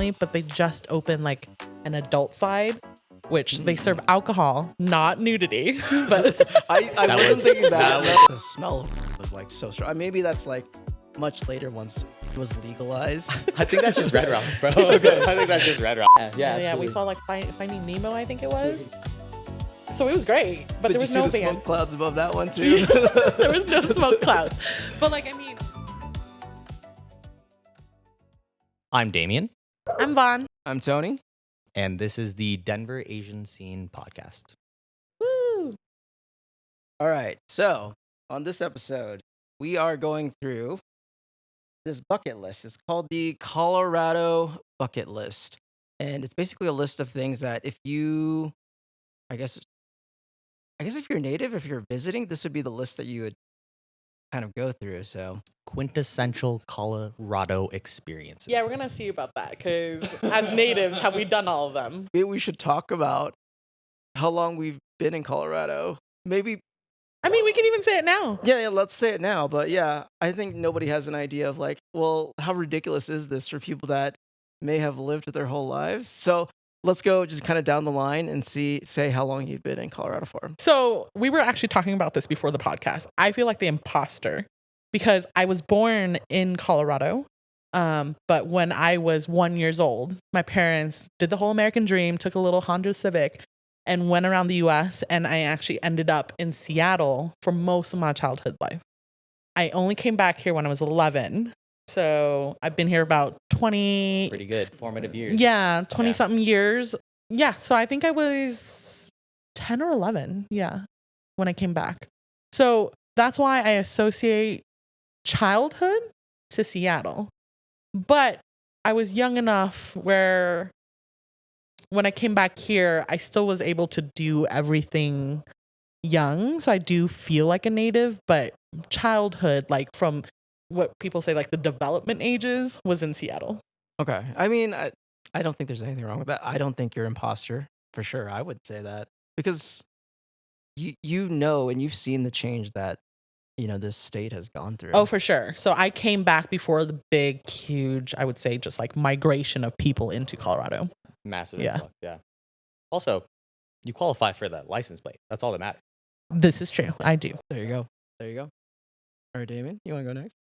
Stanley, but they just opened like an adult side, which they serve alcohol, not nudity. But I wasn't thinking that. The smell was like so strong. Maybe that's like much later once it was legalized. I think that's just Red Rocks, bro. Okay. I think that's just Red Rocks. Yeah, we saw like Finding Nemo, I think it was. So it was great, but Did there was you see no the band. smoke clouds above that one too? There was no smoke clouds. But like, I mean, I'm Demian, I'm Vaughn. I'm Tony. and this is the Denver Asian Scene Podcast. Woo! All right. So on this episode, we are going through this bucket list. It's called the Colorado Bucket List. And it's basically a list of things that if you, I guess if you're native, if you're visiting, this would be the list that you would kind of go through. So Quintessential Colorado experiences. Yeah, we're gonna see about that because as natives, have we done all of them? maybe we should talk about how long we've been in Colorado. Maybe, I mean, we can even say it now. yeah, let's say it now. But yeah, I think nobody has an idea of like, well, how ridiculous is this for people that may have lived their whole lives? So let's go just kind of down the line and say how long you've been in Colorado for. So we were actually talking about this before the podcast. I feel like the imposter because I was born in Colorado. But when I was 1 year old, my parents did the whole American dream, took a little Honda Civic and went around the US. And I actually ended up in Seattle for most of my childhood life. I only came back here when I was 11. So I've been here about 20. Pretty good. Formative years. Yeah, 20 something years. Yeah, so I think I was 10 or 11, when I came back. So that's why I associate childhood to Seattle. But I was young enough where when I came back here, I still was able to do everything young. So I do feel like a native, but childhood, like from what people say, like the development ages, was in Seattle. Okay. I mean, I don't think there's anything wrong with that. I don't think you're an imposter for sure. I would say that because you know and you've seen the change that this state has gone through. Oh, for sure. So I came back before the big, huge, I would say, just like migration of people into Colorado. Massive. Yeah. Influx, yeah. Also, you qualify for that license plate. That's all that matters. This is true. I do. There you go. All right, Damian, you want to go next?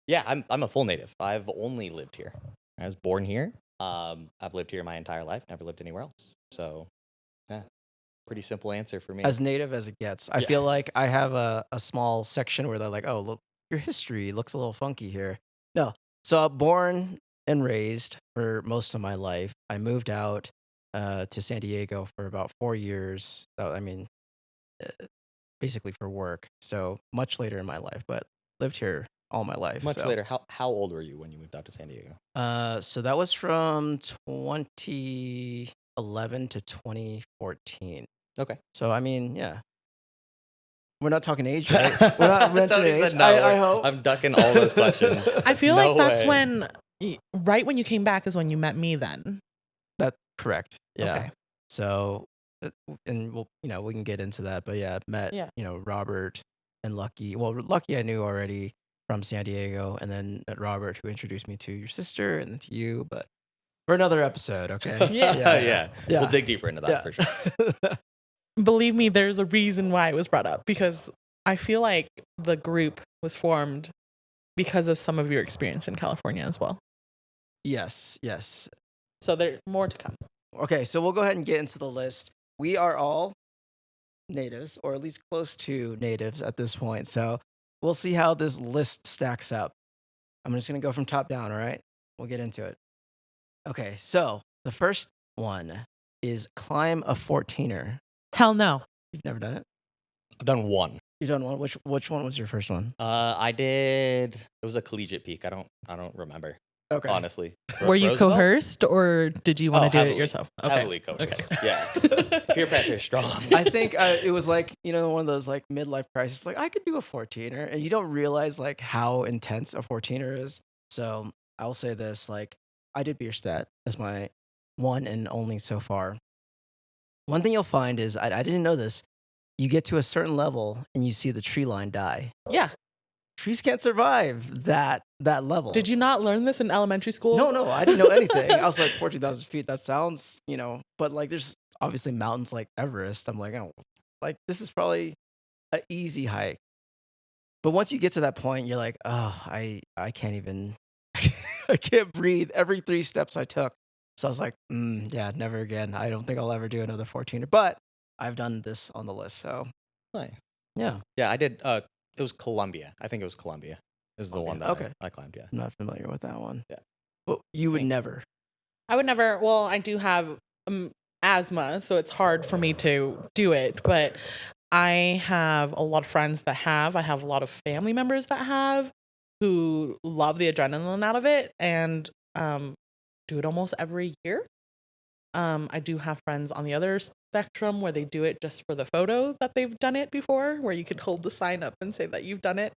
Yeah, I'm a full native. I've only lived here. I was born here. I've lived here my entire life. Never lived anywhere else. So, yeah, pretty simple answer for me. As native as it gets. I feel like I have a small section where they're like, oh, look, your history looks a little funky here. No. So born and raised for most of my life. I moved out to San Diego for about 4 years. So, I mean, basically for work. So much later in my life, but lived here all my life. Much later. How old were you when you moved out to San Diego? So that was from 2011 to 2014. Okay. So I mean, yeah. We're not talking age, right? We're not mentioning age. No, I hope. I'm ducking all those questions. I feel No like that's way. when, right when you came back is when you met me then. That's correct. Yeah. Okay. So, and we'll, we can get into that, but yeah, met, Robert and Lucky. Well, Lucky I knew already from San Diego, and then met Robert, who introduced me to your sister and then to you, but for another episode, okay? Yeah. We'll dig deeper into that for sure. Believe me, there's a reason why it was brought up because I feel like the group was formed because of some of your experience in California as well. Yes. So there's more to come. Okay, so we'll go ahead and get into the list. We are all natives, or at least close to natives at this point. So we'll see how this list stacks up. I'm just going to go from top down, all right? We'll get into it. Okay, so the first one is climb a 14er. Hell no. You've never done it? I've done one. You've done one? Which one was your first one? I did. It was a collegiate peak. I don't remember. Okay. Honestly. Were you Roosevelt? coerced or did you want to do heavily. it yourself? Okay. Heavily coerced. Okay. Yeah. Peer pressure is strong. I think it was like, one of those like midlife crisis. Like I could do a 14er and you don't realize like how intense a 14er is. So I'll say this, like I did Bierstadt as my one and only so far. One thing you'll find is, I didn't know this, you get to a certain level and you see the tree line die. Yeah. trees can't survive that level. Did you not learn this in elementary school? No, I didn't know anything. I was like 14,000 feet. That sounds, but like there's obviously mountains like Everest. I'm like, oh, like this is probably an easy hike. But once you get to that point, you're like, oh, I can't even, I can't breathe. Every 3 steps I took. So I was like, yeah, never again. I don't think I'll ever do another 14er. But I've done this on the list. So Nice. yeah, Yeah, I did. It was Columbia. I think it was Columbia. Is the one that Okay. I climbed. Yeah. I'm not familiar with that one. Yeah. But you would Thank you. never. I would never. Well, I do have asthma, so it's hard for me to do it. But I have a lot of friends that have. I have a lot of family members that have, who love the adrenaline out of it and do it almost every year. I do have friends on the other spectrum where they do it just for the photo that they've done it before, where you could hold the sign up and say that you've done it.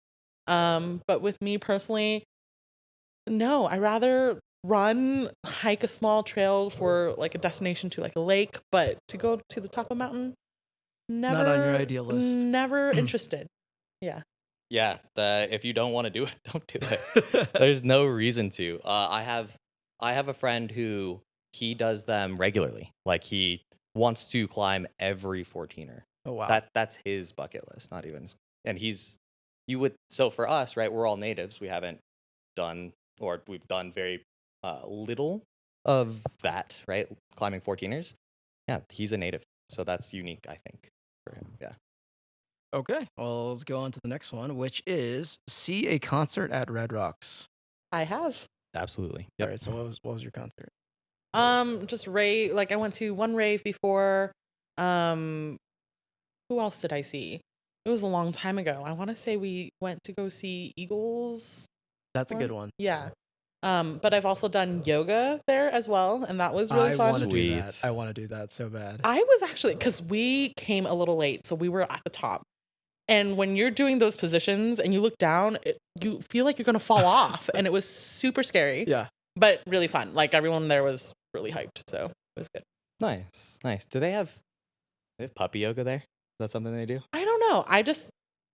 But with me personally, no, I rather hike a small trail for like a destination to like a lake, but to go to the top of a mountain, never. Not on your ideal list. Never interested. Yeah. Yeah. If you don't want to do it, don't do it. There's no reason to. I have a friend who he does them regularly. Like he wants to climb every 14er. Oh wow. That's his bucket list. Not even. And so for us, right? We're all natives. We haven't done, or we've done very little of that, right? Climbing 14ers. Yeah, he's a native, so that's unique, I think, for him. Yeah. Okay, well, let's go on to the next one, which is see a concert at Red Rocks. I have. Absolutely. All right, so what was your concert? Just rave. Like I went to one rave before. Who else did I see? It was a long time ago. I want to say we went to go see Eagles. That's a good one. Yeah. But I've also done yoga there as well, and that was really I fun. want to do Sweet. that. I want to do that so bad. I was actually, because we came a little late, so we were at the top. And when you're doing those positions and you look down, you feel like you're going to fall off. And it was super scary, Yeah. but really fun. Like everyone there was really hyped, so it was good. Nice. Do they have puppy yoga there? Is that something they do? I don't know.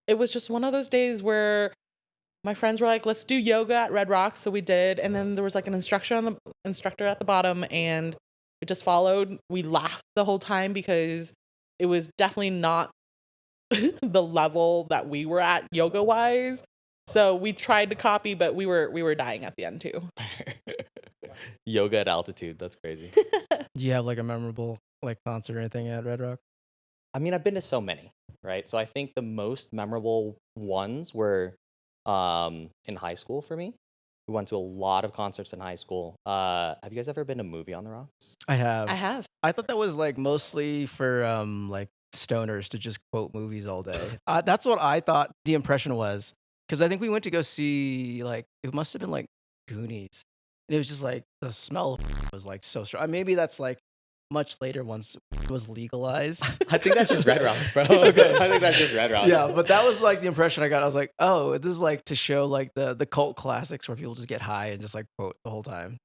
It was just one of those days where my friends were like, let's do yoga at Red Rocks. So we did. And then there was like an instructor at the bottom, and we just followed. We laughed the whole time because it was definitely not the level that we were at yoga wise. So we tried to copy, but we were dying at the end too. Yoga at altitude. That's crazy. Do you have like a memorable like concert or anything at Red Rock? I mean, I've been to so many, right? So I think the most memorable ones were in high school for me. We went to a lot of concerts in high school. Have you guys ever been to Movie on the Rocks? I have. I have. I thought that was like mostly for like stoners to just quote movies all day. That's what I thought the impression was, because I think we went to go see like it must have been like Goonies, and it was just like the smell was like so strong. Maybe that's like much later once it was legalized. I think that's just Red Rocks, bro. Okay. I think that's just Red Rocks. Yeah, but that was like the impression I got. I was like, oh, this is like to show like the cult classics where people just get high and just like quote the whole time.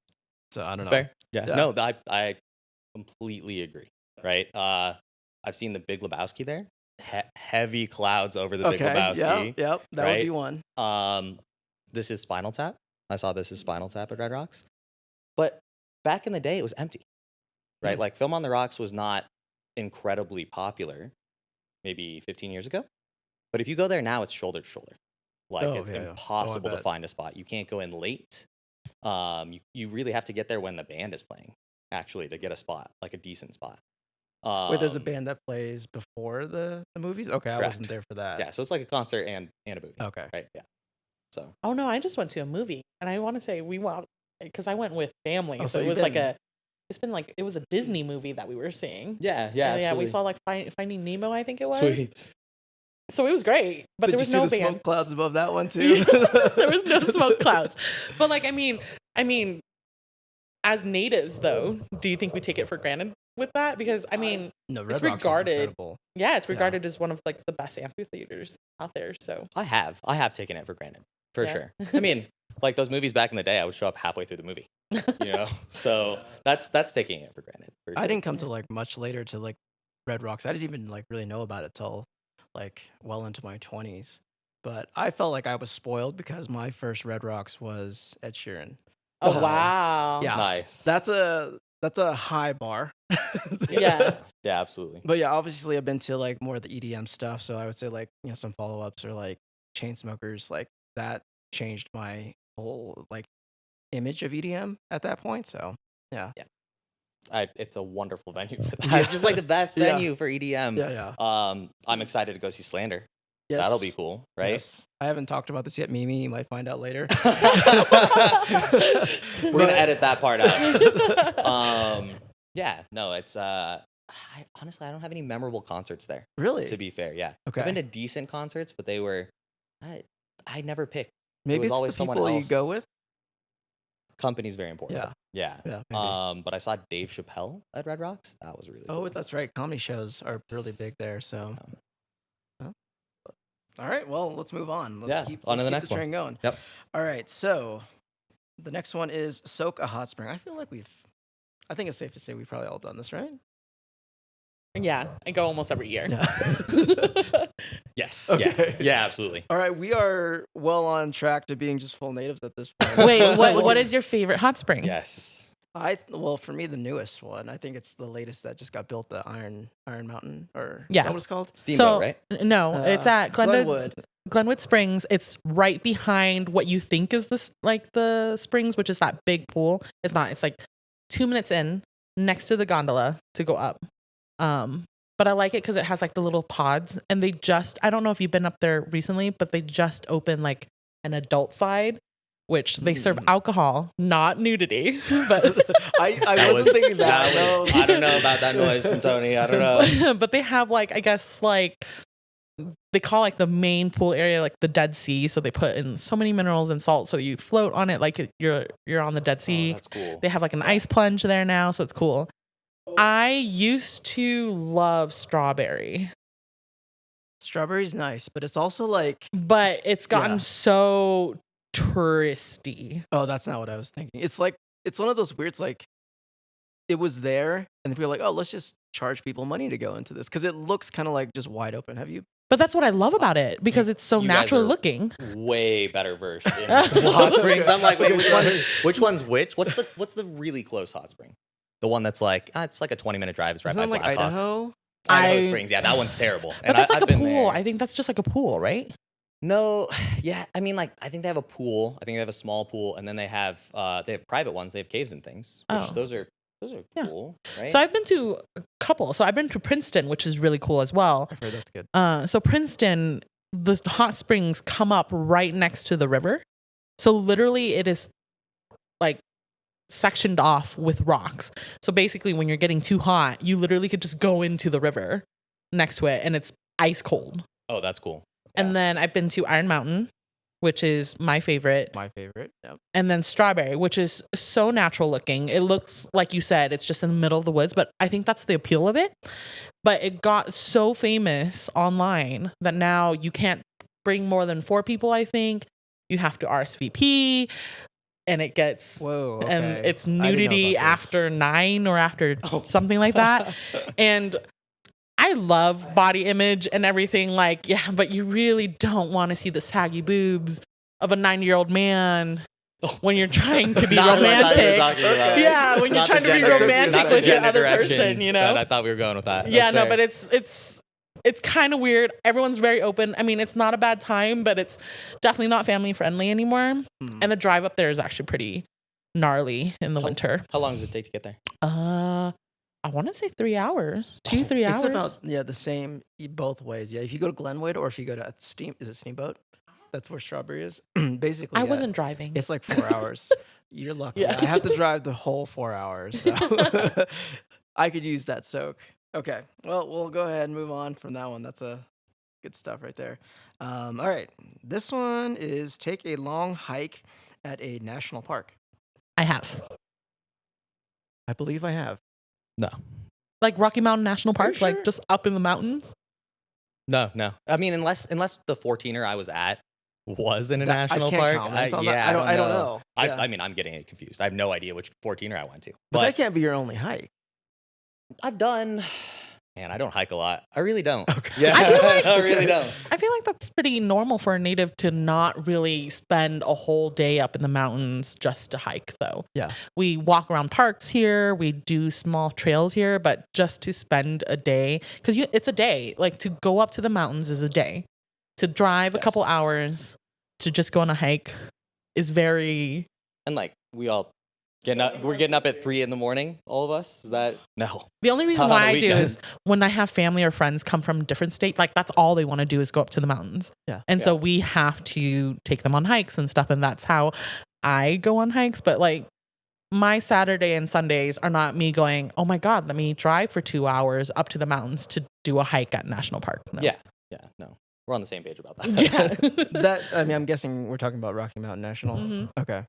So I don't know. Fair. Yeah. Yeah. No, I completely agree. Right. I've seen the Big Lebowski there. Heavy clouds over the Big Lebowski. Yep. That would be one. This is Spinal Tap. I saw This is Spinal Tap at Red Rocks. But back in the day, it was empty. Right? Like Film on the Rocks was not incredibly popular maybe 15 years ago. But if you go there now, it's shoulder to shoulder. Like it's impossible to find a spot. You can't go in late. You really have to get there when the band is playing, actually, to get a spot, like a decent spot. Wait, there's a band that plays before the movies? Okay, correct. I wasn't there for that. Yeah, so it's like a concert and a movie. Okay. Right, yeah. So. Oh no, I just went to a movie, and I want to say we went because I went with family, Oh, so it was like it was a Disney movie that we were seeing. Yeah. We saw like Finding Nemo, I think it was. Sweet. So it was great, but Did there was you see no the band. smoke clouds above that one too? There was no smoke clouds, but like I mean, as natives though, do you think we take it for granted with that? Because I mean, no, Red it's Rocks regarded. is incredible. Yeah, it's regarded as one of like the best amphitheaters out there. So I have taken it for granted, for Yeah. sure. I mean, like those movies back in the day, I would show up halfway through the movie, you know? So that's taking it for granted. For I sure. didn't come to like much later to like Red Rocks. I didn't even like really know about it till like well into my 20s. But I felt like I was spoiled because my first Red Rocks was Ed Sheeran. Oh, wow. Yeah. Nice. That's a high bar. Yeah. Yeah, absolutely. But yeah, obviously I've been to like more of the EDM stuff. So I would say like, some follow-ups or like Chainsmokers, like that changed my whole like image of EDM at that point. So yeah. It's a wonderful venue for that. It's just like the best Yeah. venue for EDM. Yeah. I'm excied to go see Slander. Yes. That'll be cool, right? Yes. I haven't talked about this yet, Mimi. You might find out later. We're gonna edit that part out. Yeah, no, it's honestly I don't have any memorable concerts there. Really? To be fair, yeah. Okay. I've been to decent concerts, but they were I never picked. Maybe was it's always the someone people you else. go with. Company's very important. Yeah. Yeah. Maybe. But I saw Dave Chappelle at Red Rocks. That was really cool. That's right. Comedy shows are really big there. So, all right. Well, let's move on. Let's keep on to the let's next keep the train going. Yep. All right. So, the next one is soak a hot spring. I feel like I think it's safe to say we've probably all done this, right? Yeah, I go almost every year. Yeah. Yes. Okay. Yeah, absolutely. All right. We are well on track to being just full natives at this point. Wait, what is your favorite hot spring? Yes. Well, for me, the newest one. I think it's the latest that just got built, the Iron Mountain, or Yeah. is that what it's called? Steamboat, right? No, it's at Glenwood. Glenwood Springs. It's right behind what you think is the springs, which is that big pool. It's not. It's like 2 minutes in, next to the gondola to go up. But I like it because it has like the little pods, and I don't know if you've been up there recently, but they just opened like an adult side, which they serve alcohol, not nudity. But I wasn't thinking that. No. I don't know about that noise from Tony. I don't know. But they have like, I guess like they call like the main pool area like the Dead Sea. So they put in so many minerals and salt, so you float on it like you're on the Dead Sea. Oh, that's cool. They have like an ice plunge there now, so it's cool. I used to love Strawberry. Strawberry's nice, but it's also like, But it's gotten so touristy. oh, that's not what I was thinking. It's like, it's one of those weird, like, it was there, and people are like, oh, let's just charge people money to go into this, because it looks kind of like just wide open. Have you? But that's what I love about it, because it's so You guys natural are looking. Way better versed in hot springs. I'm like, wait, which one's which? What's the really close hot spring? The one that's like, it's like a 20-minute drive. It's right Isn't by that like Blackhawk. Idaho? Idaho Springs. Yeah, that one's terrible. But that's like a pool. I think that's just like a pool, right? No, yeah. I mean, like, I think they have a pool. I think they have a small pool, and then they have private ones. They have caves and things. Which those are Yeah. cool, right? So I've been to a couple. So I've been to Princeton, which is really cool as well. I've heard that's good. So Princeton, the hot springs come up right next to the river. So literally it is like sectioned off with rocks. So basically when you're getting too hot, you literally could just go into the river next to it and it's ice cold. Oh, that's cool. And then I've been to Iron Mountain, which is my favorite. Yep. And then Strawberry, which is so natural looking. It looks like you said, it's just in the middle of the woods, but I think that's the appeal of it. But it got so famous online that now you can't bring more than 4 people, I think. You have to RSVP, and it gets and it's nudity after 9 or after something like that. And I love body image and everything, like, yeah, but you really don't want to see the saggy boobs of a 9-year-old man when you're trying to be romantic. Yeah, when you're trying to be romantic with your other person, you know? I thought we were going with that. Yeah, no, but it's kind of weird. Everyone's very open. I mean, it's not a bad time, but it's definitely not family friendly anymore. And the drive up there is actually pretty gnarly in the winter. How long does it take to get there? I want to say 3 hours, 2-3 hours. It's about the same both ways. Yeah, if you go to Glenwood or if you go to Steamboat? That's where Strawberry is. Basically, I wasn't driving. It's like 4 hours. You're lucky. Yeah. I have to drive the whole 4 hours, so I could use that soak. Okay, well, we'll go ahead and move on from that one. That's a good stuff right there. All right, this one is take a long hike at a national park. I have. I believe I have. No. Like Rocky Mountain National Park, sure? like just up in the mountains. No. I mean, unless the 14er I was at was in a national I park. I don't know. Yeah. I mean, I'm getting it confused. I have no idea which 14er I went to. But that can't be your only hike. I've done Man, I don't hike a lot. I really don't. Okay. Yeah, I feel like- I really don't. I feel like that's pretty normal for a native to not really spend a whole day up in the mountains just to hike, though. Yeah. We walk around parks here, we do small trails here, but just to spend a day, because it's a day. Like, to go up to the mountains is a day. To drive a couple hours to just go on a hike is very. And like we're getting up at 3 a.m. All of us. Is that no? The only reason Not on why the I do weekend. is when I have family or friends come from different states, like that's all they want to do is go up to the mountains. Yeah. And so we have to take them on hikes and stuff. And that's how I go on hikes. But like my Saturday and Sundays are not me going, oh my God, let me drive for 2 hours up to the mountains to do a hike at National Park. No. Yeah, no. We're on the same page about that. Yeah. I'm guessing we're talking about Rocky Mountain National. Mhm. Okay.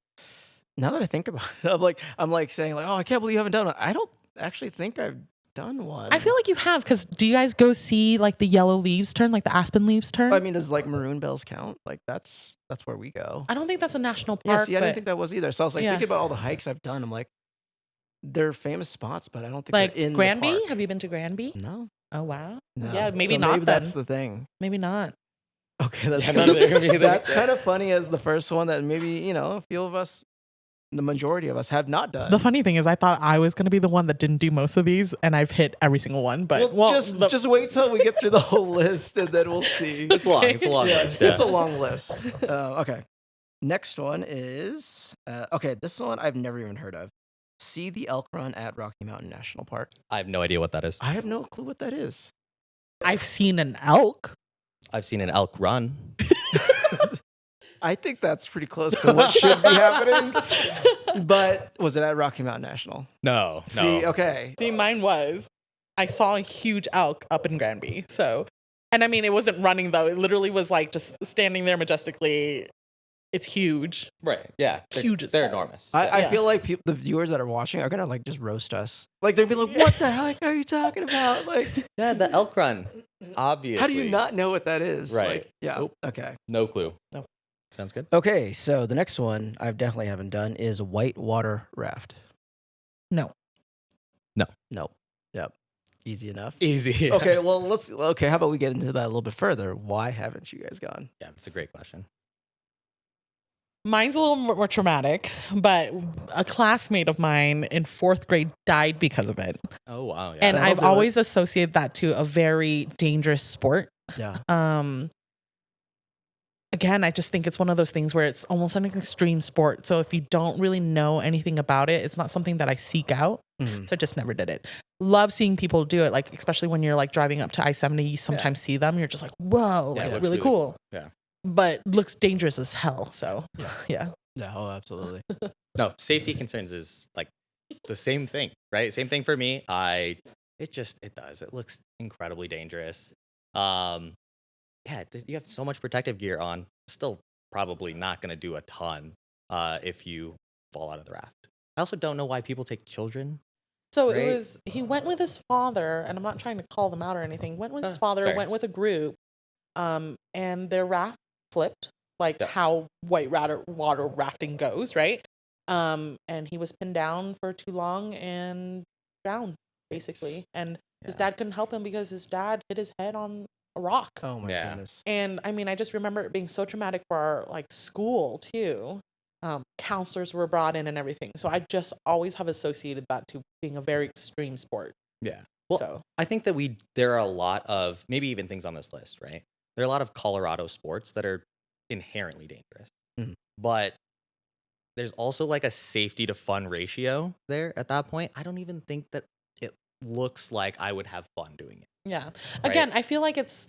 Now that I think about it, I'm like saying like, oh, I can't believe you haven't done one. I don't actually think I've done one. I feel like you have, because do you guys go see like the yellow leaves turn, like the aspen leaves turn? I mean, does like Maroon bells count? Like that's where we go. I don't think that's a national Yeah, park. see, I didn't but, think that was either. So I was like Yeah. thinking about all the hikes I've done. I'm like, they're famous spots, but I don't think like they're in Granby. the park. Have you been to Granby? No, Oh wow. no. Yeah, maybe So not. Maybe that's then. the thing. Maybe not. Okay, that's Yeah, kind no, there of may be that's that. kind of funny as the first one that maybe a few of us, the majority of us, have not done. The funny thing is, I thought I was going to be the one that didn't do most of these, and I've hit every single one. But just wait till we get through the whole list, and then we'll see. It's long. It's a long Yeah, list. it's Yeah. a long list. Okay, next one is okay. This one I've never even heard of. See the elk run at Rocky Mountain National Park. I have no idea what that is. I have no clue what that is. I've seen an elk. I've seen an elk run. I think that's pretty close to what should be happening. But was it at Rocky Mountain National? No. See, okay. See, mine was. I saw a huge elk up in Granby. So, and I mean, it wasn't running though. It literally was like just standing there majestically. It's huge. Right. Yeah. Huge as They're hell. enormous. I Yeah. feel like the viewers that are watching are gonna like just roast us. Like they'd be like, "What the heck are you talking about?" Like, Yeah, the elk run. Obviously. how do you not know what that is? Right. Like, yeah. Nope. Okay. No clue. No. Sounds good. Okay. So the next one I definitely haven't done is whitewater raft. No. Nope. Yep. Easy enough. Easy. Okay. Well, Okay. How about we get into that a little bit further? Why haven't you guys gone? Yeah, that's a great question. Mine's a little more traumatic, but a classmate of mine in 4th grade died because of it. Oh wow. Yeah. And That'll I've do it. always associated that to a very dangerous sport. Yeah. Again, I just think it's one of those things where it's almost an extreme sport. So if you don't really know anything about it, it's not something that I seek out. Mhm. So I just never did it. Love seeing people do it, like especially when you're like driving up to I-70, you sometimes see them. You're just like, whoa, Yeah, it like, looks really really cool. Yeah. But looks dangerous as hell. So yeah. Yeah. Oh, absolutely. No, safety concerns is like the same thing, right? Same thing for me. It does. It looks incredibly dangerous. You have so much protective gear on. Still probably not going to do a ton if you fall out of the raft. I also don't know why people take children. So Right. he went with his father, and I'm not trying to call them out or anything. Went with his father, fair. went with a group, and their raft flipped, like Yeah. how water rafting goes, right? And he was pinned down for too long and drowned, basically. And his Yeah. dad couldn't help him because his dad hit his head on a rock. Oh my Yeah. goodness. And I mean, I just remember it being so traumatic for our like school too. Counselors were brought in and everything. So I just always have associated that to being a very extreme sport. Yeah. Well, So I think that there are a lot of maybe even things on this list, right? There are a lot of Colorado sports that are inherently dangerous, Mhm. but there's also like a safety to fun ratio there at that point. I don't even think that it looks like I would have fun doing it. yeah. Again, I feel like it's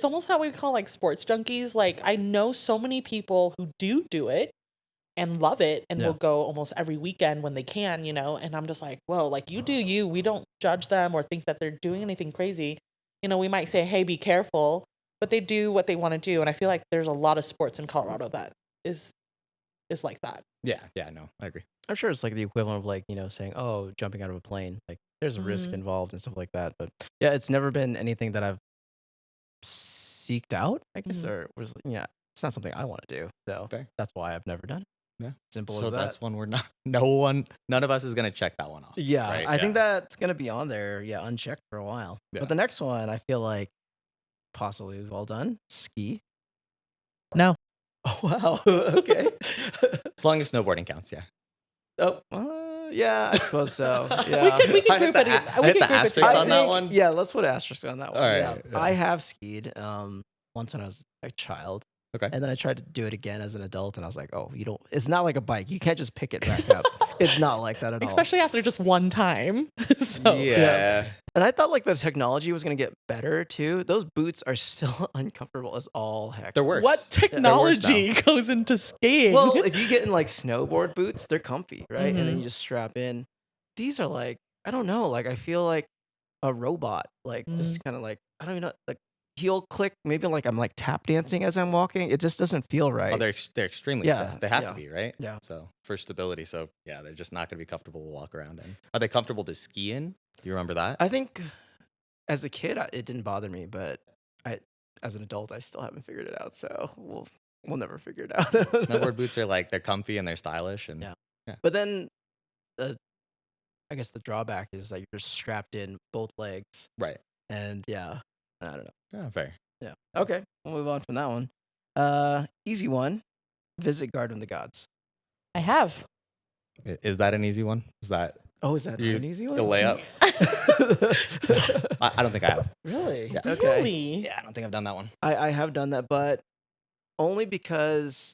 almost how we call like sports junkies. Like I know so many people who do it and love it and Yeah. will go almost every weekend when they can, and I'm just like, well, like you do you. We don't judge them or think that they're doing anything crazy. We might say, hey, be careful, but they do what they want to do. And I feel like there's a lot of sports in Colorado that is like that. Yeah. No, I agree. I'm sure it's like the equivalent of like, saying, oh, jumping out of a plane. Like there's a risk Mhm. involved and stuff like that. But yeah, it's never been anything that I've seeked out, I guess, Mhm. or was, it's not something I want to do. So Fair. that's why I've never done it. Yeah. Simple So as that. that's one we're not. None of us is gonna check that one off. Yeah, right? I think that's gonna be on there. Yeah, unchecked for a while. Yeah. But the next one, I feel like possibly we've all done ski. No. Oh wow. Okay. As long as snowboarding counts, yeah. Oh, yeah, I suppose so. We Yeah. can I hit group the it. a- I We hit can the group it asterisk together. on that one. Yeah, let's put asterisk on that one. All right, Yeah. yeah. I have skied once when I was a child. Okay. And then I tried to do it again as an adult, and I was like, oh, it's not like a bike. You can't just pick it back up. It's not like that at all. Especially after just one time. So Yeah. And I thought like the technology was going to get better too. Those boots are still uncomfortable as all heck. They're worse. what technology goes into skiing? Well, if you get in like snowboard boots, they're comfy, right? And then Mhm. you just strap in. These are like, I don't know, like I feel like a robot, like just kind of like, I don't even know, like heel click. Maybe like I'm like tap dancing as I'm walking. It just doesn't feel right. Oh, they're extremely Yeah, stiff. They have yeah. to be, right? Yeah. So for stability, so yeah, they're just not gonna be comfortable to walk around in. Are they comfortable to ski in? Do you remember that? I think as a kid, it didn't bother me, but as an adult, I still haven't figured it out. So we'll never figure it out. Snowboard boots are like they're comfy and they're stylish and Yeah. But then, I guess the drawback is that you're strapped in both legs, right. and yeah, I don't know. Yeah, fair. Yeah. Okay, we'll move on from that one. Easy one. Visit Garden of the Gods. I have. Is that an easy one? Is that Oh, is that an easy one? the layup? I don't think I have. Really? Yeah. Okay. Really? Yeah, I don't think I've done that one. I have done that, but only because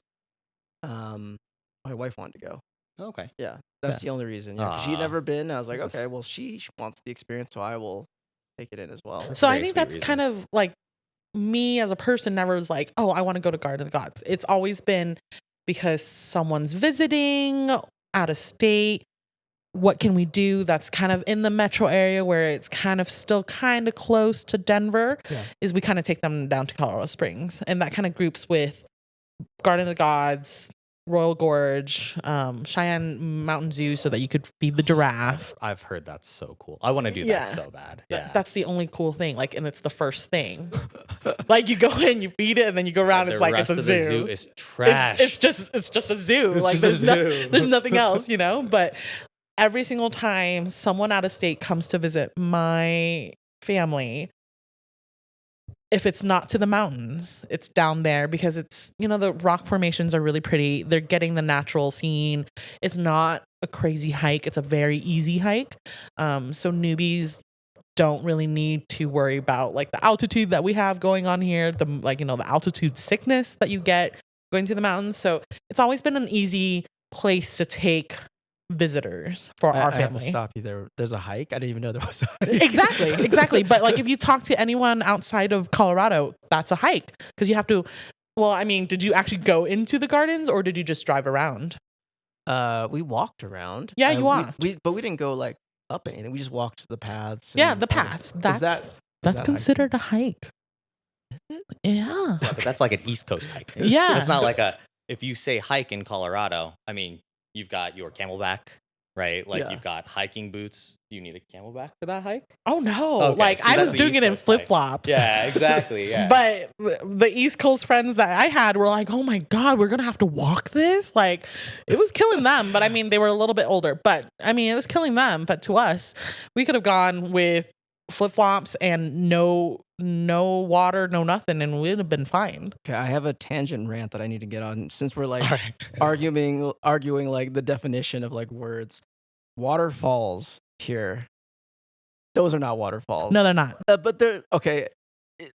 my wife wanted to go. Okay. Yeah, that's the only reason. Yeah, 'cause she'd Aw. never been. I was like, This is- okay, well, she wants the experience, so I will take it in as well. So I Very think sweet that's reason. kind of like me as a person never was like, oh, I want to go to Garden of the Gods. It's always been because someone's visiting out of state. What can we do that's kind of in the metro area where it's kind of still kind of close to Denver? Yeah. Is we kind of take them down to Colorado Springs. And that kind of groups with Garden of the Gods, Royal Gorge, Cheyenne Mountain Zoo so that you could feed the giraffe. I've heard that's so cool. I want to do Yeah. that so bad. Yeah. That's the only cool thing. Like, and it's the first thing. Like you go in, you feed it, and then you go around. The It's like it's rest a of the zoo. zoo is trash. It's just a zoo. It's like just a zoo. there's nothing else, you know. But every single time someone out of state comes to visit my family, if it's not to the mountains, it's down there because it's, you know, the rock formations are really pretty. They're getting the natural scene. It's not a crazy hike. It's a very easy hike. So newbies don't really need to worry about like the altitude that we have going on here, the like, you know, the altitude sickness that you get going to the mountains. So it's always been an easy place to take visitors for our I have to family. stop you there. There's a hike. I didn't even know there was a hike. Exactly. But like if you talk to anyone outside of Colorado, that's a hike because you have to. Well, I mean, did you actually go into the gardens or did you just drive around? We walked around. Yeah, you walked. But we didn't go like up anything. We just walked the paths. Yeah, and the all paths. Is That's that considered a hike. Yeah. Yeah, but that's like an East Coast hike. Yeah. It's not like if you say hike in Colorado, I mean, you've got your Camelback, right? Like Yeah. you've got hiking boots. Do you need a Camelback for that hike? Oh no! Okay, Like so I that's was the doing East it in Coast hike. flip flops. Yeah, exactly. Yeah. But the East Coast friends that I had were like, "Oh my god, we're gonna have to walk this!" Like, it was killing them. But I mean, they were a little bit older. But I mean, it was killing them. But to us, we could have gone with flip flops and no water, no nothing, and we'd have been fine. Okay, I have a tangent rant that I need to get on since we're like All right. arguing like the definition of like words. Waterfalls here. Those are not waterfalls. No, they're not. But they're okay.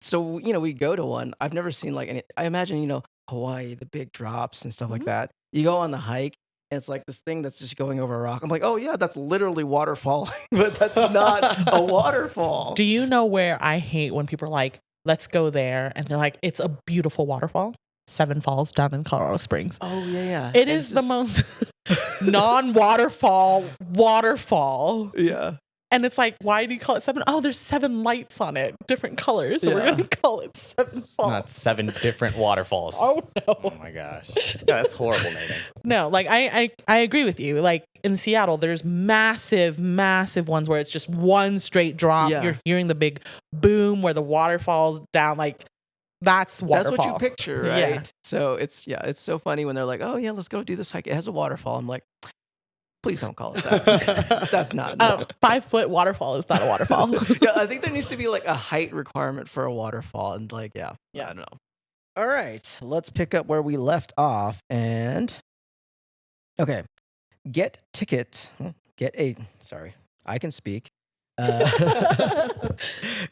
So you know, we go to one. I've never seen like any. I imagine Hawaii, the big drops and stuff like that. You go on the hike, and it's like this thing that's just going over a rock. I'm like, oh yeah, that's literally waterfall, but that's not a waterfall. Do you know where I hate when people are like, "Let's go there," and they're like, "It's a beautiful waterfall." Seven Falls down in Colorado Springs. Oh yeah. It is the most non-waterfall waterfall. Yeah. And it's like, why do you call it seven? Oh, there's 7 lights on it, different colors. So we're Yeah. going to call it Seven Falls. Not 7 different waterfalls. Oh, no. Oh my gosh. Yeah, that's horrible naming. No, like I agree with you. Like in Seattle, there's massive ones where it's just one straight drop. Yeah. You're hearing the big boom where the water falls down. Like That's waterfall. That's what you picture, right? Yeah. So it's so funny when they're like, "Oh yeah, let's go do this hike. It has a waterfall." I'm like, please don't call it that. That's not. No. 5-foot waterfall is not a waterfall. Yeah, I think there needs to be like a height requirement for a waterfall, and like, I don't know. All right, let's pick up where we left off, and okay, sorry, I can speak.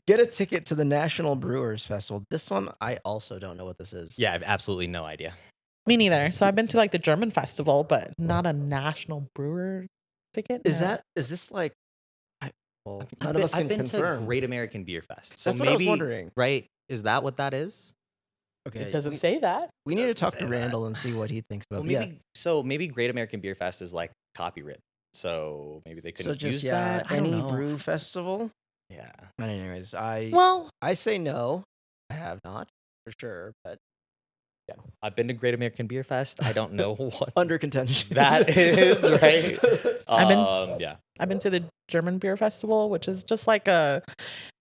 Get a ticket to the National Brewers Festival. This one, I also don't know what this is. Yeah, I have absolutely no idea. Me neither. So I've been to like the German festival, but not a national brewer ticket. Is No. this like? Well, none I've of us can been confirm. to Great American Beer Fest. So That's what I was maybe, wondering. right? Is that what that is? Okay, It doesn't say that. We need to Doesn't talk say to that. Randall and see what he thinks about. Well, maybe so. Maybe Great American Beer Fest is like copywritten. So maybe they couldn't use that. I don't any know. brew festival. Yeah. But anyways, Well, I say no. I have not for sure, but Yeah. I've been to Great American Beer Fest. I don't know what under contention that is, right? I've been to the German beer festival, which is just like it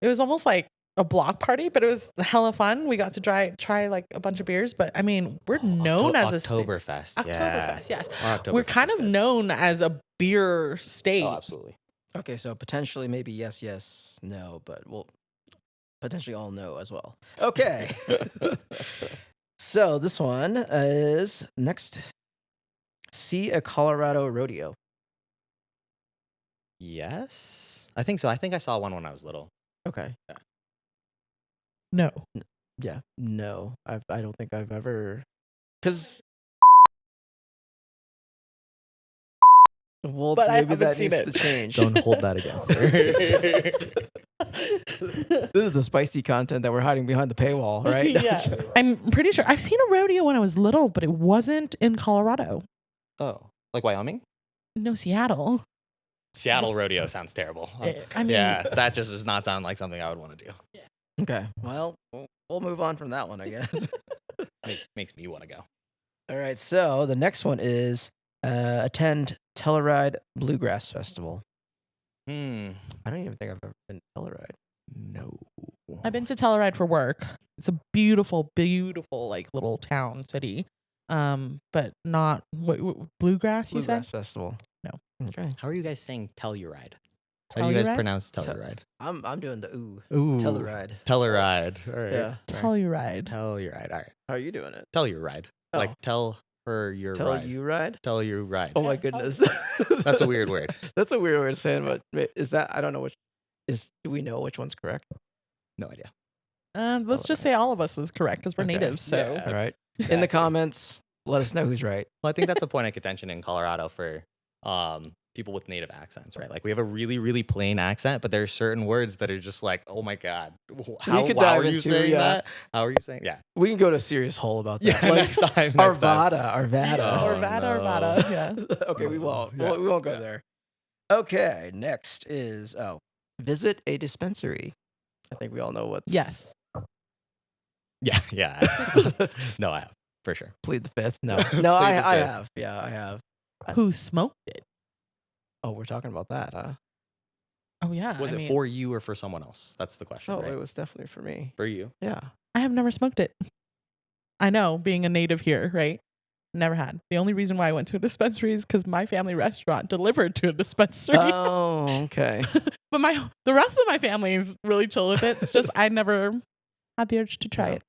was almost like a block party, but it was hella fun. We got to try like a bunch of beers, but I mean, we're known as a Oktoberfest. Oktoberfest, yes. Oktoberfest We're kind is of good. known as a beer state. Oh, absolutely. Okay, so potentially maybe yes, no, but we'll potentially all no as well. Okay. So this one is next. See a Colorado rodeo. Yes, I think so. I think I saw one when I was little. Okay. No. Yeah. No. I don't think I've ever. Because. Well, But I maybe haven't that seen needs it. to change. Don't hold that against her. This is the spicy content that we're hiding behind the paywall, right? Yeah. I'm pretty sure I've seen a rodeo when I was little, but it wasn't in Colorado. Oh, like Wyoming? No, Seattle. Seattle rodeo sounds terrible. I mean, Yeah, that just does not sound like something I would want to do. Okay. Well, we'll move on from that one, I guess. Makes me want to go. All right. So the next one is attend Telluride Bluegrass Festival. I don't even think I've ever been to Telluride. No. I've been to Telluride for work. It's a beautiful, beautiful like little town city. But not bluegrass. You Bluegrass said Festival. No. Okay. How are you guys saying Telluride? How do you guys Telluride? pronounce Telluride? I'm doing the ooh. Ooh. Telluride. Telluride. All right. Yeah. Telluride. Telluride. All right. How are you doing it? Telluride. Oh. Like tell her your Tell ride. you ride? Tell you ride. Oh my goodness. That's a weird word. That's a weird way of saying, but is that I don't know which is. Do we know which one's correct? No idea. Let's just say all of us is correct because we're Okay. natives. So Yeah. All right. In Exactly. the comments, let us know who's right. Well, I think that's a point of contention in Colorado for people with native accents, right? Like we have a really, really plain accent, but there are certain words that are just like, oh my god, how could are dive you into, saying yeah. that? How are you saying? Yeah, We can go to a serious hole about that. yeah. Like, Next time. Arvada. Oh, Arvada. Yeah. Okay, we won't. Yeah. We won't go Yeah. there. Okay, next is visit a dispensary. I think we all know what's Yes. Yeah. No, I have for sure. Plead the fifth. No, Plead no, the I fifth. have. Yeah, I have. Who smoked it? Oh, we're talking about that, huh? Oh yeah. Was I it mean, for you or for someone else? That's the question. Oh, right? it was definitely for me. For you. Yeah. I have never smoked it. I know, being a native here, right? Never had. The only reason why I went to a dispensary is because my family restaurant delivered to a dispensary. Oh, okay. But the rest of my family is really chill with it. It's just I never had the urge to try Yeah. it.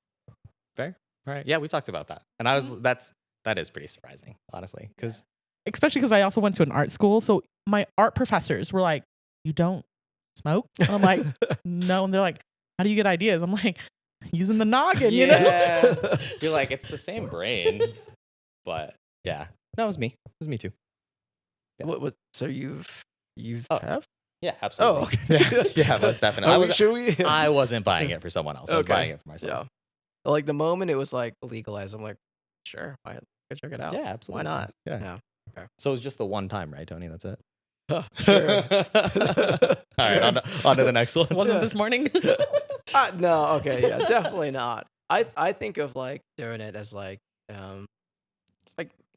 Fair. All right. Yeah, we talked about that, and that is pretty surprising, honestly, because Especially because I also went to an art school. So my art professors were like, "You don't smoke?" And I'm like, "No." And they're like, "How do you get ideas?" I'm like, "Using the noggin, you know?" yeah, you're like it's the same brain, but yeah, no, it was me. It was me too. Yeah. What? So you've Oh. have? Yeah, absolutely. Oh, okay. yeah, most definitely. Should we? I wasn't buying it for someone else. I was Okay. buying it for myself. Yeah. Like the moment it was like legalized, I'm like, sure, why go check it out. Yeah, absolutely. Why not? Yeah. Yeah. Okay. So it was just the one time, right, Tony? That's it. Sure. All right, on to the next one. Wasn't this morning? No, okay, yeah, definitely not. I think of like doing it as like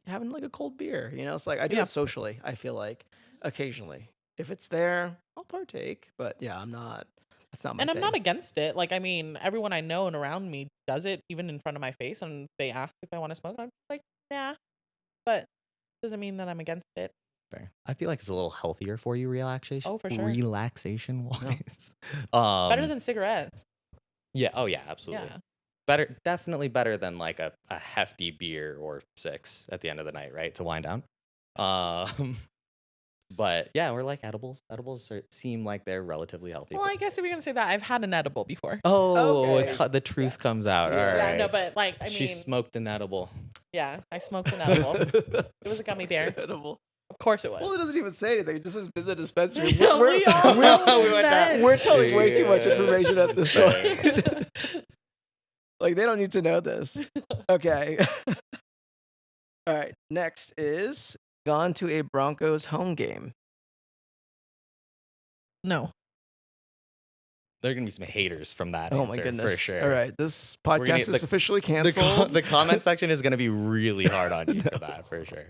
having like a cold beer. You know, it's like I do Yeah. it socially. I feel like occasionally, if it's there, I'll partake. But yeah, I'm not That's not my And I'm thing. not against it. Like, I mean, everyone I know and around me does it, even in front of my face. And they ask if I want to smoke. I'm like, nah. But doesn't mean that I'm against it. Fair. I feel like it's a little healthier for you, relaxation. Oh, for sure. Relaxation wise. Better than cigarettes. Yeah. Oh, yeah. Absolutely. Yeah. Better. Definitely better than like a hefty beer or 6 at the end of the night, right? To wind down. But yeah, we're like edibles. Edibles seem like they're relatively healthy. Well, I guess if you're going to say that, I've had an edible before. Oh, Okay. the truth comes out. Yeah. All right. Yeah, no, but like, I She mean, smoked an edible. yeah, I smoked an edible. It was a gummy bear. Edible. Of course it was. Well, it doesn't even say anything. It just says visit a dispensary. We all we went down. We're telling way too much Yeah. information at this point. Like, they don't need to know this. Okay. All right. Next is gone to a Broncos home game. No. There are gonna be some haters from that. Oh, answer, my goodness. for sure. All right. This We're gonna podcast need is officially The, canceled. the comment section is gonna be really hard on you for that, for sure.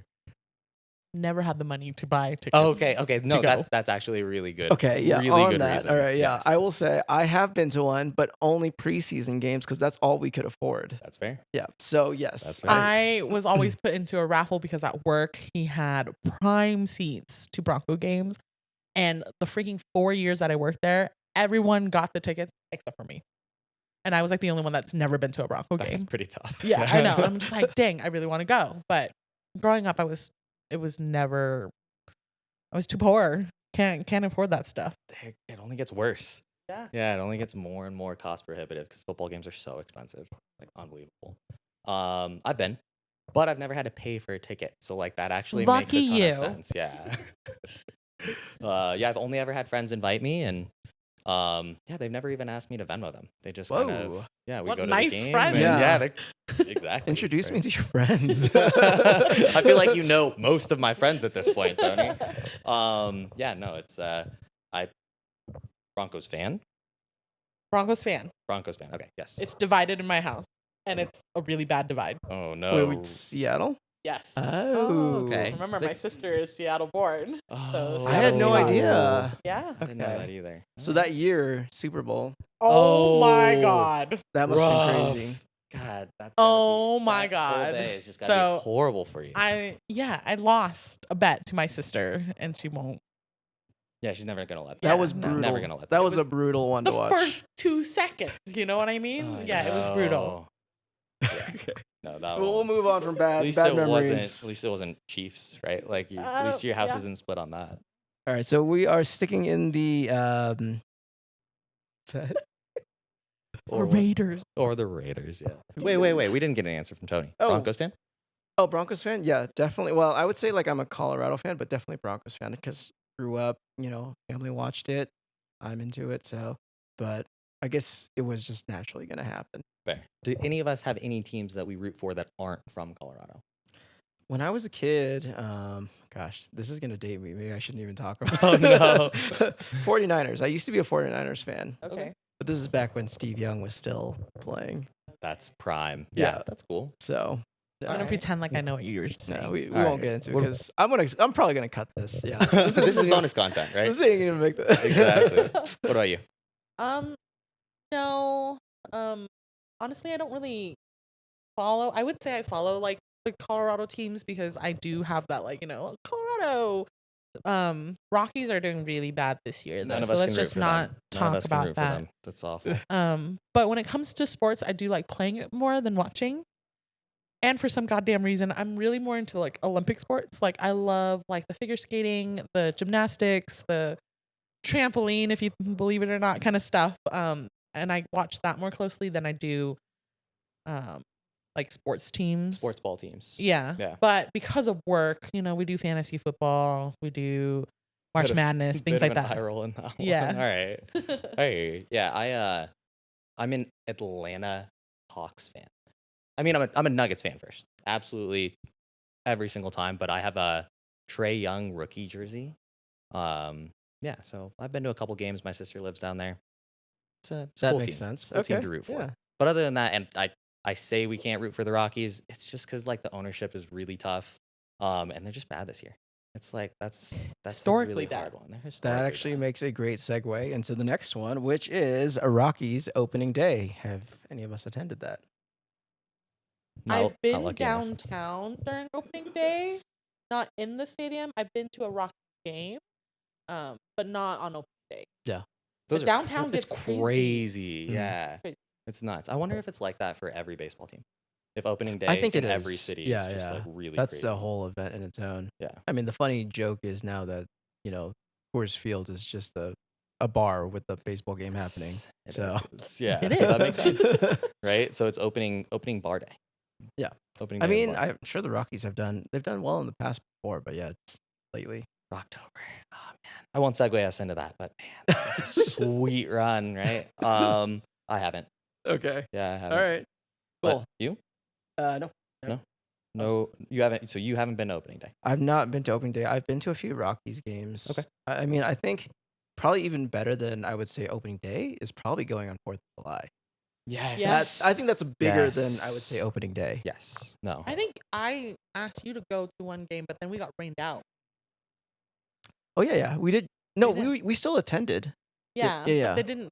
Never had the money to buy tickets. Okay. No, go. that's actually really good. Okay, yeah, really on good that. reason. All right, yeah. Yes. I will say I have been to one, but only preseason games because that's all we could afford. That's fair. Yeah. So yes, That's fair. I was always put into a raffle because at work he had prime seats to Bronco games. And the freaking 4 years that I worked there, everyone got the tickets except for me. And I was like the only one that's never been to a Bronco That's game. pretty tough. Yeah, I know. I'm just like, dang, I really want to go. But growing up, it was never, I was too poor. Can't afford that stuff. It only gets worse. Yeah. Yeah, it only gets more and more cost prohibitive because football games are so expensive. Like, unbelievable. I've been, but I've never had to pay for a ticket. So like that actually Lucky makes a ton you. of sense. Yeah. Yeah, I've only ever had friends invite me, and yeah, they've never even asked me to Venmo them. They just kind of, Whoa. yeah, we What go to nice the game. friends. And Yeah. they're exactly. introduce me right. to your friends. I feel like you know most of my friends at this point, Tony. Yeah, no, it's I Broncos fan. Broncos fan. Broncos fan. Okay, yes. It's divided in my house. And it's a really bad divide. Oh no. Wait, Seattle? Yes. Oh, okay. Remember, my sister is Seattle born. Oh, I had no Seattle. idea. Yeah. I didn't know Okay. that either. So that year, Super Bowl, Oh my Oh. God. that must have been Rough. crazy. God, that's Oh my that whole God. day is just gotta So, be horrible for you. I lost a bet to my sister and she won't. Yeah, she's never gonna let That Yeah, was no. brutal. Never gonna let that that. was It a was brutal one The to watch. first 2 seconds, you know what I mean? Oh, Yeah, it was brutal. no. Okay. No, that We'll one. move on from At bad least bad it memories. wasn't. At least it wasn't Chiefs, right? Like, at least your house yeah. isn't split on that. All right, so we are sticking in the Or what? Raiders. Or the Raiders. Yeah. Wait. We didn't get an answer from Tony. Oh. Broncos fan. Oh, Broncos fan? Yeah, definitely. Well, I would say like I'm a Colorado fan, but definitely Broncos fan because grew up, family watched it. I'm into it, so. But I guess it was just naturally going to happen. Fair. Do any of us have any teams that we root for that aren't from Colorado? When I was a kid, gosh, this is going to date me. Maybe I shouldn't even talk about Oh, no. 49ers. I used to be a 49ers fan, Okay. but this is back when Steve Young was still playing. That's prime. Yeah. Yeah, that's cool. So, I'm going to pretend like I know what you were saying. no, we All won't right. get into it What- because I'm probably going to cut this. Yeah. This is bonus content, right? This ain't going to make the. Exactly. What about you? No. Honestly, I don't really follow. I would say I follow like the Colorado teams because I do have that Colorado. Rockies are doing really bad this year though, None of so us let's can root just for not them. None of talk us can about root for that. them. That's awful. But when it comes to sports, I do like playing it more than watching. And for some goddamn reason, I'm really more into like Olympic sports. Like I love like the figure skating, the gymnastics, the trampoline, if you believe it or not, kind of stuff. And I watch that more closely than I do like sports teams. Sports ball teams. Yeah. Yeah. But because of work, we do fantasy football, we do March Bit of- Madness, things Bit like of an eye that. roll in that Yeah. one. All right. Hey, yeah, I'm an Atlanta Hawks fan. I mean, I'm a Nuggets fan first. Absolutely every single time, but I have a Trae Young rookie jersey. Yeah, so I've been to a couple games. My sister lives down there. It's a That cool makes team. sense. Cool team Okay, to root for. yeah. But other than that, and I say we can't root for the Rockies. It's just because like the ownership is really tough, and they're just bad this year. It's like that's Historically a really hard one. They're That historically actually bad. makes a great segue into the next one, which is a Rockies opening day. Have any of us attended that? No, I've not been lucky enough. downtown during opening day, not in the stadium. I've been to a Rockies game, but not on opening day. Those But downtown it's gets crazy. crazy. Mm. Yeah, Crazy. it's nuts. I wonder if it's like that for every baseball team. If opening day I think in it every is. city Yeah, is just yeah. like really That's crazy. a whole event in its own. Yeah. I mean, the funny joke is now that, Coors Field is just a bar with the baseball game happening. It So is. Yeah, It so is. that makes sense, right? So it's opening bar day. Yeah. Opening I day of the mean, bar. I'm sure the Rockies they've done well in the past before, but yeah, just lately. October. Oh man, I won't segue us into that, but man, that's a sweet run, right? I haven't. Okay. Yeah, I haven't. All right. But Cool. you? No. No, you haven't. So you haven't been to opening day. I've not been to opening day. I've been to a few Rockies games. Okay. I mean, I think probably even better than I would say opening day is probably going on 4th of July. Yes. I think that's bigger than I would Yes. say opening day. Yes. No. I think I asked you to go to one game, but then we got rained out. Oh yeah. We did. No, We we still attended. Yeah. yeah. But they didn't.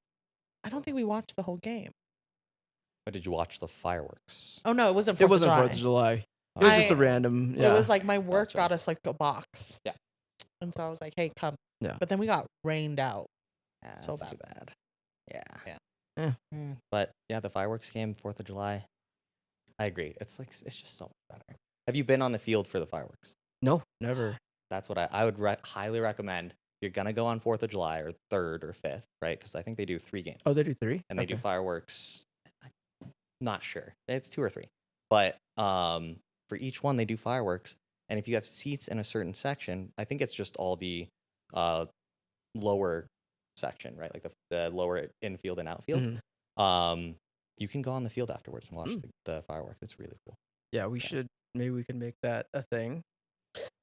I don't think we watched the whole game. But did you watch the fireworks? Oh no, it wasn't 4th It wasn't of July. 4th of July. It was just a I- random. Yeah. It was like my work Gotcha. got us like a box. Yeah. And so I was like, hey, come. Yeah. But then we got rained out. Yeah, So that's too bad. Yeah. Yeah. But yeah, the fireworks game, 4th of July. I agree. It's just so much better. Have you been on the field for the fireworks? No, never. That's what I would highly recommend. You're gonna go on 4th of July or 3rd or 5th, right? Because I think they do 3 games. Oh, they do 3? and they do Okay. fireworks. Not sure. It's 2 or 3. But for each one they do fireworks. And if you have seats in a certain section, I think it's just all the lower section, right? Like the lower infield and outfield. Mhm. You can go on the field afterwards and watch the fireworks. It's really cool. Yeah, we should. Maybe we can make that a thing.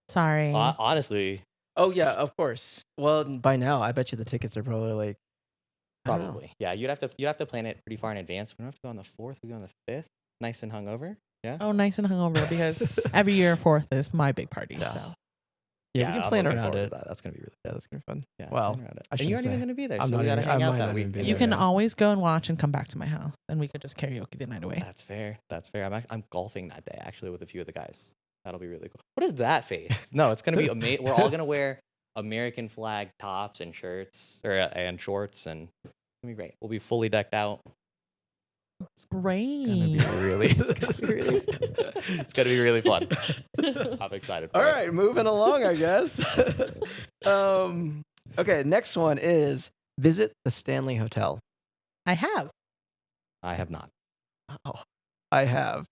Sorry. Honestly, Oh yeah, of course. Well, by now I bet you the tickets are probably like. I don't know. probably. Yeah, you'd have to plan it pretty far in advance. We don't have to go on the 4th. We go on the 5th. Nice and hungover. Yeah. Oh, nice and hungover because every year 4th is my big party. Yeah. So Yeah, we can I'm plan looking around forward it. to that. That's gonna be really. Yeah, that's gonna be fun. Yeah, Well, plan around it. I And you shouldn't aren't even say. gonna be there, I'm so not we gotta even- hang I out might that not week. even be you there, can yeah. always go and watch and come back to my house, and we could just karaoke the night away. That's fair. That's fair. I'm golfing that day actually with a few of the guys. That'll be really cool. What is that face? No, it's gonna be amazing. We're all gonna wear American flag tops and shirts and shorts, and it's gonna be great. We'll be fully decked out. Great. It's gonna be really fun. I'm excited. All For it. right, moving along, I guess. Okay, next one is visit the Stanley Hotel. I have. I have not. Oh, I have.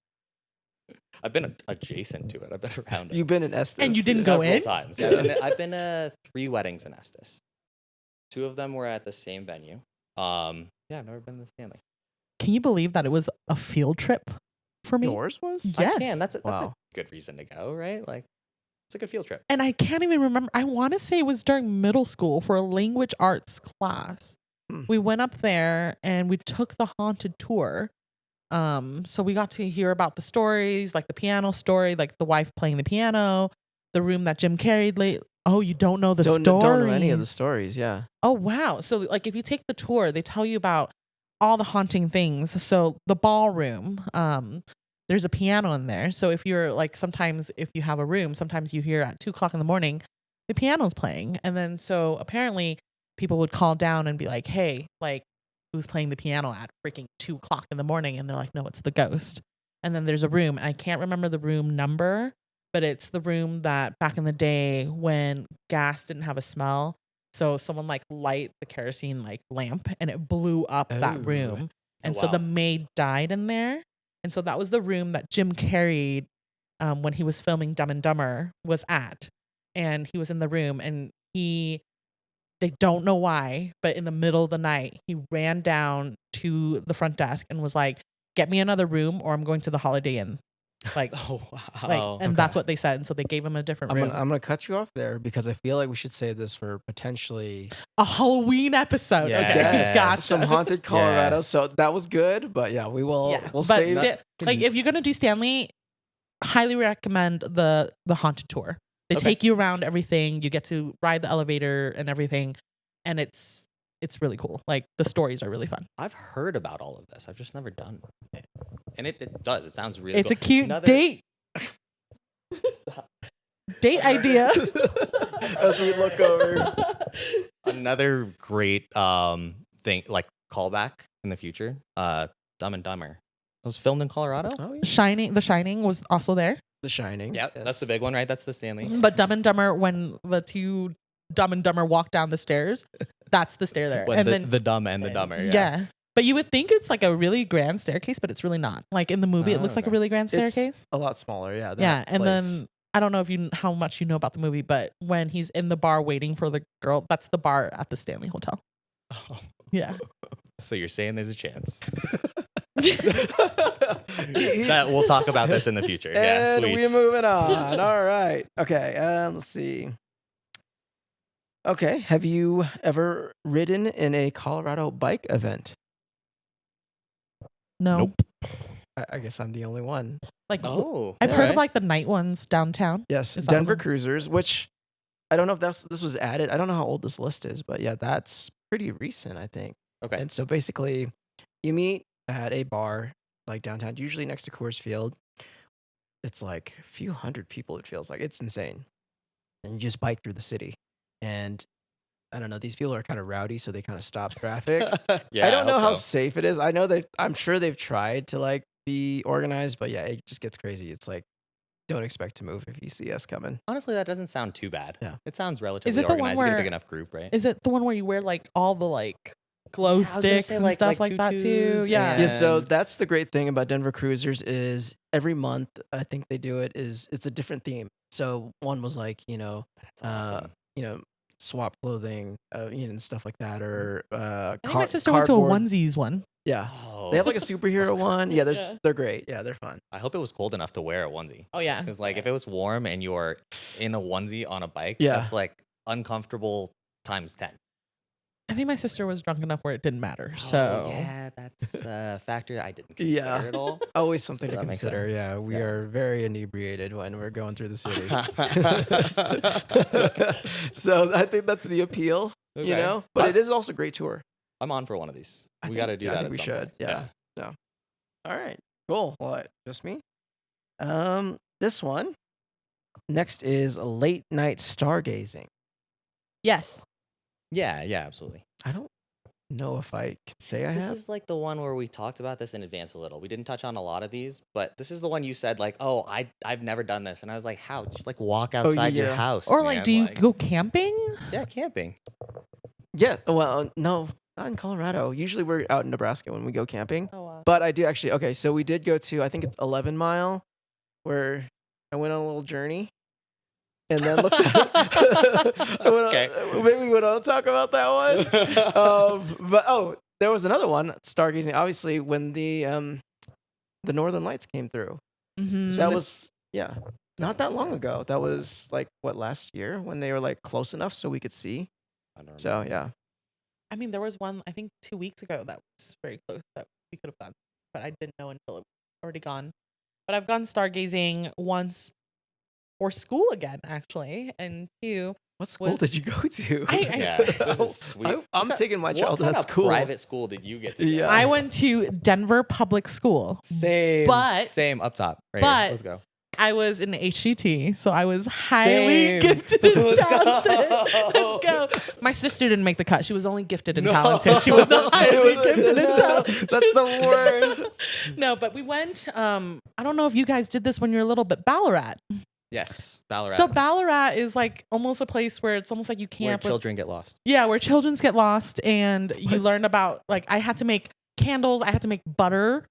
I've been adjacent to it. I've been around it. You've been in Estes. And you didn't go several in? times. I've been to 3 weddings in Estes. 2 of them were at the same venue. Yeah, I've never been to the Stanley. Can you believe that it was a field trip for me? Yours was? Yes. I can. That's a Wow. good reason to go, right? Like, it's a good field trip. And I can't even remember. I want to say it was during middle school for a language arts class. Hmm. We went up there and we took the haunted tour. So we got to hear about the stories, like the piano story, like the wife playing the piano, the room that Jim carried late. Oh, you don't know the stories. Don't know any of the stories, yeah. Oh, wow. So like if you take the tour, they tell you about all the haunting things. So the ballroom, there's a piano in there. So if you're like, sometimes if you have a room, sometimes you hear at 2:00 in the morning, the piano's playing. And then so apparently people would call down and be like, hey, like who's playing the piano at freaking 2:00 in the morning? And they're like, no, it's the ghost. And then there's a room. I can't remember the room number, but it's the room that back in the day when gas didn't have a smell. So someone like light the kerosene like lamp and it blew up Oh. that room. And Oh, so the wow. maid died in there. And so that was the room that Jim carried when he was filming Dumb and Dumber was at. And he was in the room and they don't know why, but in the middle of the night, he ran down to the front desk and was like, get me another room or I'm going to the Holiday Inn. Like, Oh, like, wow. and that's what they said. And so they gave him a different I'm room. gonna cut you off there because I feel like we should save this for potentially A Halloween episode. Yes. Okay. Yes. Gotcha. some haunted Colorado. Yes. So that was good, but yeah, we'll but save like if you're gonna do Stanley, highly recommend the haunted tour. They Okay. take you around everything. You get to ride the elevator and everything. And it's really cool. Like the stories are really fun. I've heard about all of this. I've just never done it. And it does. It sounds really It's cool. a cute Another- date idea. As we look over. Another great thing, like callback in the future, Dumb and Dumber. It was filmed in Colorado. Oh, yeah. The Shining was also there. The Shining. Yeah, that's the big one, right? That's the Stanley. But Dumb and Dumber, when the two Dumb and Dumber walk down the stairs, that's the stair there. When and then the Dumb and the Dumber. yeah. But you would think it's like a really grand staircase, but it's really not. Like in the movie, it looks like a Okay. really grand It's staircase. a lot smaller. Yeah. that Yeah, and place. then I don't know if how much you know about the movie, but when he's in the bar waiting for the girl, that's the bar at the Stanley Hotel. Yeah. So you're saying there's a chance that we'll talk about this in the future. Yeah, And sweet. we're moving on. All right. Okay. Let's see. Okay. Have you ever ridden in a Colorado bike event? No. Nope. I guess I'm the only one. Like Oh, I've heard of alright. like the night ones downtown. Yes, Is that Denver one? Cruisers, which I don't know if this was added. I don't know how old this list is, but yeah, that's pretty recent, I think. Okay. And so basically, you meet at a bar like downtown, usually next to Coors Field. It's like a few hundred people. It feels like it's insane, and you just bike through the city. And I don't know, these people are kind of rowdy, so they kind of stop traffic. Yeah, I don't know hope how so. safe it is. I'm sure they've tried to like be organized, but yeah, it just gets crazy. It's like, don't expect to move if you see us coming. Honestly, that doesn't sound too bad. Yeah. It sounds relatively it the one organized. You get a where- big enough group, right? Is it the one where you wear like all the like glow Yeah, I was gonna sticks say, and like- stuff like like that too? tutus Yeah. Yeah, so And- that's the great thing about Denver Cruisers is every month I think they do it's a different theme. So one was like, That's awesome. swap clothing, and stuff like that, or I think my sister went to a cardboard. onesies one. Yeah, Oh. they have like a superhero one. Yeah, Yeah. they're great. Yeah, they're fun. I hope it was cold enough to wear a onesie. Oh yeah. Because like if it was warm and you're in a onesie on a bike, Yeah. that's like uncomfortable times 10. I think my sister was drunk enough where it didn't matter. So Oh, yeah, that's a factor I didn't consider Yeah. at all. Always something So to that makes consider. sense. Yeah, we Yeah. are very inebriated when we're going through the city. So I think that's the appeal, Okay. But it is also a great tour. I'm on for one of these. I We think- got to do yeah, I that. think at we some should. point. Yeah. All right, cool. Well, just me. This one. Next is late night stargazing. yes. Yeah, absolutely. I don't know if I can say I This have. is like the one where we talked about this in advance a little. We didn't touch on a lot of these, but this is the one you said like, "Oh, I've never done this," and I was like, "How? Just like walk outside your yeah. house, Or like, man, do you go camping? Yeah, camping. Yeah. Well, no, not in Colorado. Usually we're out in Nebraska when we go camping. Oh wow. But I do actually. Okay, so we did go to I think it's 11 Mile, where I went on a little journey, and then looked. Okay. Maybe we don't talk about that one. But there was another one, stargazing. Obviously, when the Northern Lights came through, Mhm. that was not that long ago. That was like what, last year when they were like close enough so we could see. I don't So remember. yeah, I mean, there was one I think 2 weeks ago that was very close that we could have gone, but I didn't know until it was already gone. But I've gone stargazing once for school again, actually, and two. what school Was- did you go to? Yeah, this is sweet. I'm taking my child to What that kind of school. private school did you get to? Yeah. Go? I went to Denver Public School. Same, But- same up top. Right but- here. Let's go. I was in HGT, so I was highly Same. gifted and Let's go. talented. Let's go. My sister didn't make the cut. She was only gifted and No. talented. She was not highly No, gifted and talented. that's the worst. No, but we went. I don't know if you guys did this when you were little, but Ballarat. Yes, Ballarat. So Ballarat is like almost a place where it's almost like you where camp. with- children get lost. yeah, where children get lost, and you What? learn about like I had to make candles. I had to make butter.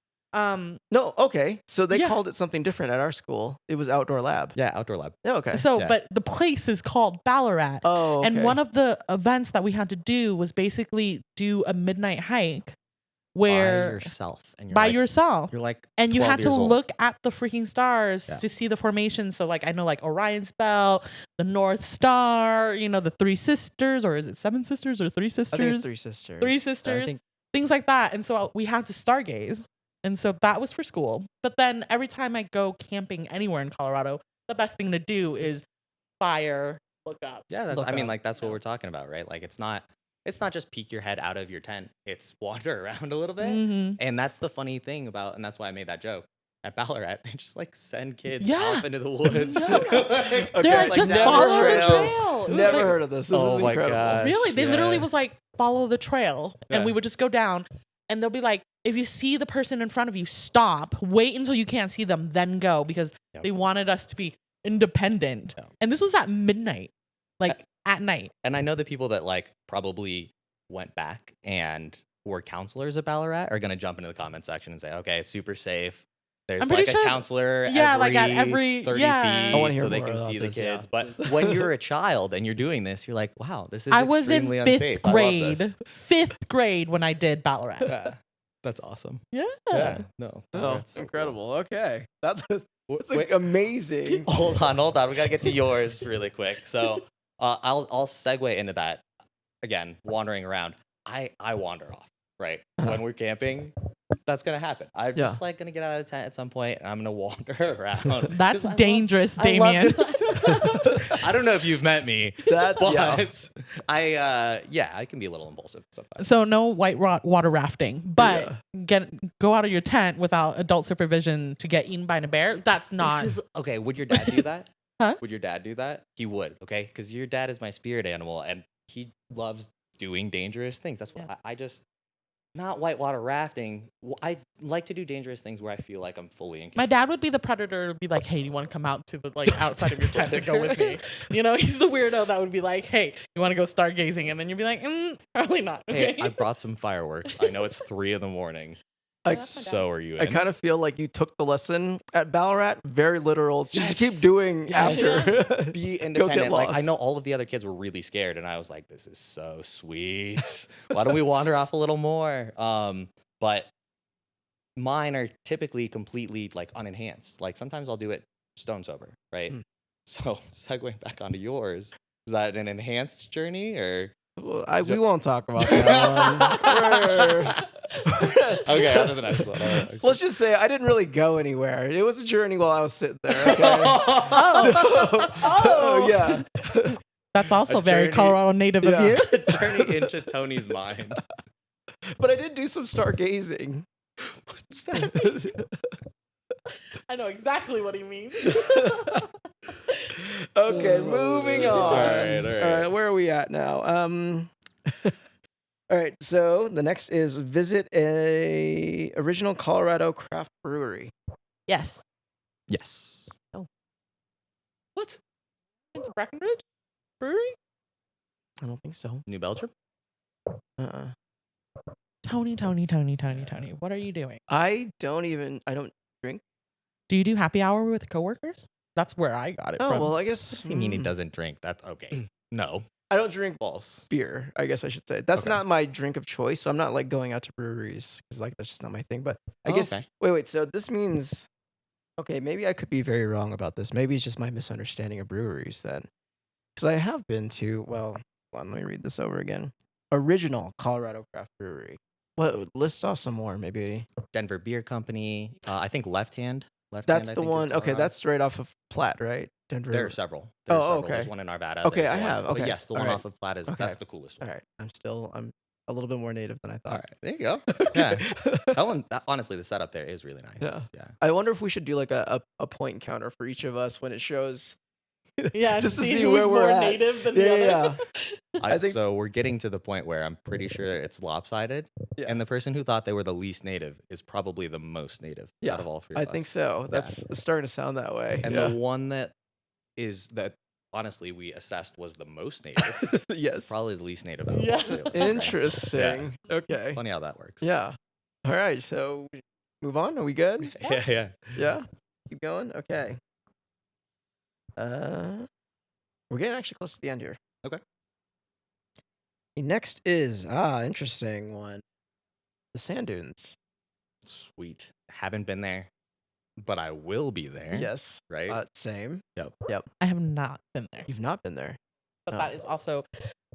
No, okay. So they Yeah. called it something different at our school. It was outdoor lab. Yeah, outdoor lab. Yeah, okay. So, Yeah. but the place is called Ballarat. Oh, okay. And one of the events that we had to do was basically do a midnight hike By where yourself and you're by like, yourself. You're like, And you 12 had to years old. look at the freaking stars Yeah. to see the formation. So like I know like Orion's Belt, the North Star, the Three Sisters, or is it Seven Sisters or Three Sisters? I think it's Three Sisters. Three I Sisters. think Things like that. And so we had to stargaze. And so that was for school. But then every time I go camping anywhere in Colorado, the best thing to do is fire, look up. Yeah, that's. Look I mean, up. like that's what we're talking about, right? Like it's not just peek your head out of your tent. It's wander around a little bit, Mm-hmm. and that's the funny thing about, and that's why I made that joke. At Ballarat, they just like send kids Yeah. off into the woods. No. Like, They're like, just never follow the trails. trail. It was Never like- heard of this. This Oh is my incredible. gosh. Really? They literally Yeah. was like, follow the trail. And Yeah. we would just go down. And they'll be like, if you see the person in front of you, stop. Wait until you can't see them, then go. Because Yep. they wanted us to be independent. Yep. And this was at midnight. Like at night. And I know the people that like probably went back and were counselors at Ballarat are gonna jump into the comment section and say, okay, it's super safe. There's I'm pretty like a sure- counselor yeah, like at every- 30 yeah. feet I wanna hear so they more can about see the this, yeah. kids. But when you're a child and you're doing this, you're like, wow, this is I was in extremely 5th unsafe. I love grade. this. 5th grade when I did Ballarat. Yeah. That's awesome. Yeah. No. Oh, Ballarat's so incredible. Okay. That's cool. like amazing. Hold on. We gotta get to yours really quick. So I'll segue into that again. Wandering around, I wander off. Right when we're camping, that's gonna happen. I'm just like gonna get out of the tent at some point, and I'm gonna wander around. That's 'Cause dangerous, Demian. I don't know if you've met me, That's but yeah. I can be a little impulsive sometimes. So no water rafting, but go out of your tent without adult supervision to get eaten by a bear. That's not. Okay. Would your dad do that? Huh? Would your dad do that? He would. Okay, because your dad is my spirit animal, and he loves doing dangerous things. That's what I just. Not whitewater rafting. I like to do dangerous things where I feel like I'm fully in control. My dad would be the predator, be like, "Hey, do you want to come out to the outside of your tent to go with me?" You know, he's the weirdo that would be like, "Hey, you want to go stargazing?" And then you'd be like, "Probably not." Okay. Hey, I brought some fireworks. I know it's 3 a.m. That's my dad. So are you in? I kind of feel like you took the lesson at Ballarat very literal. Just Yes. keep doing Yes. after. Be independent. Like I lost. know all of the other kids were really scared, and I was like, "This is so sweet. Why don't we wander off a little more?" But mine are typically completely like unenhanced. Like sometimes I'll do it stone sober, right? So segueing back onto yours, is that an enhanced journey or? Well, we won't talk about that one. Okay, on to the next one. Let's just say I didn't really go anywhere. It was a journey while I was sitting there. Okay? Oh. Yeah. That's also A very journey- Colorado native of you. Journey into Tony's mind. But I did do some stargazing. What's that? I know exactly what he means. Okay, moving on. All right. Where are we at now? All right, so the next is visit a original Colorado craft brewery. Yes. Yes. What? It's Breckenridge Brewery? I don't think so. New Belgium? Tony. What are you doing? I don't drink. Do you do happy hour with coworkers? That's where I got it Oh, from. well, I guess. What do you mean he doesn't drink? That's okay. No. I don't drink False. beer, I guess I should say. That's Okay. not my drink of choice. So I'm not like going out to breweries because like that's just not my thing. But I Oh, guess okay. wait. So this means okay. Maybe I could be very wrong about this. Maybe it's just my misunderstanding of breweries then. Because I have been to let me read this over again. Original Colorado craft brewery. What? List off some more, maybe. Denver Beer Company. I think Left Hand. That's the one. Okay, that's right off of Platte, right? Denver. There are several. Okay. There's one in Arvada. Okay, there's I one- have. but Okay. yes, the one All right. off of Platte is Okay. that's the coolest one. All right. I'm a little bit more native than I thought. All right. There you go. Yeah. That one. Honestly, the setup there is really nice. Yeah. Yeah. I wonder if we should do like a point counter for each of us when it shows. yeah, just to see who's where we're more at. native than Yeah, the other. I think- So we're getting to the point where I'm pretty sure it's lopsided, Yeah. and the person who thought they were the least native is probably the most native Yeah, out of all 3 of I us. think so. That's it's starting to sound that way. And yeah. the one that honestly we assessed was the most native, yes. probably the least native. Out of all Yeah. 3 of us. Interesting. Okay. Funny how that works. Yeah. All right. So move on. Are we good? Yeah. Yeah. Keep going. Okay. We're getting actually close to the end here. Okay. Next is interesting one. The sand dunes. Sweet. Haven't been there, but I will be there. Yes. Right. Same. I have not been there. You've not been there. But Oh. that is also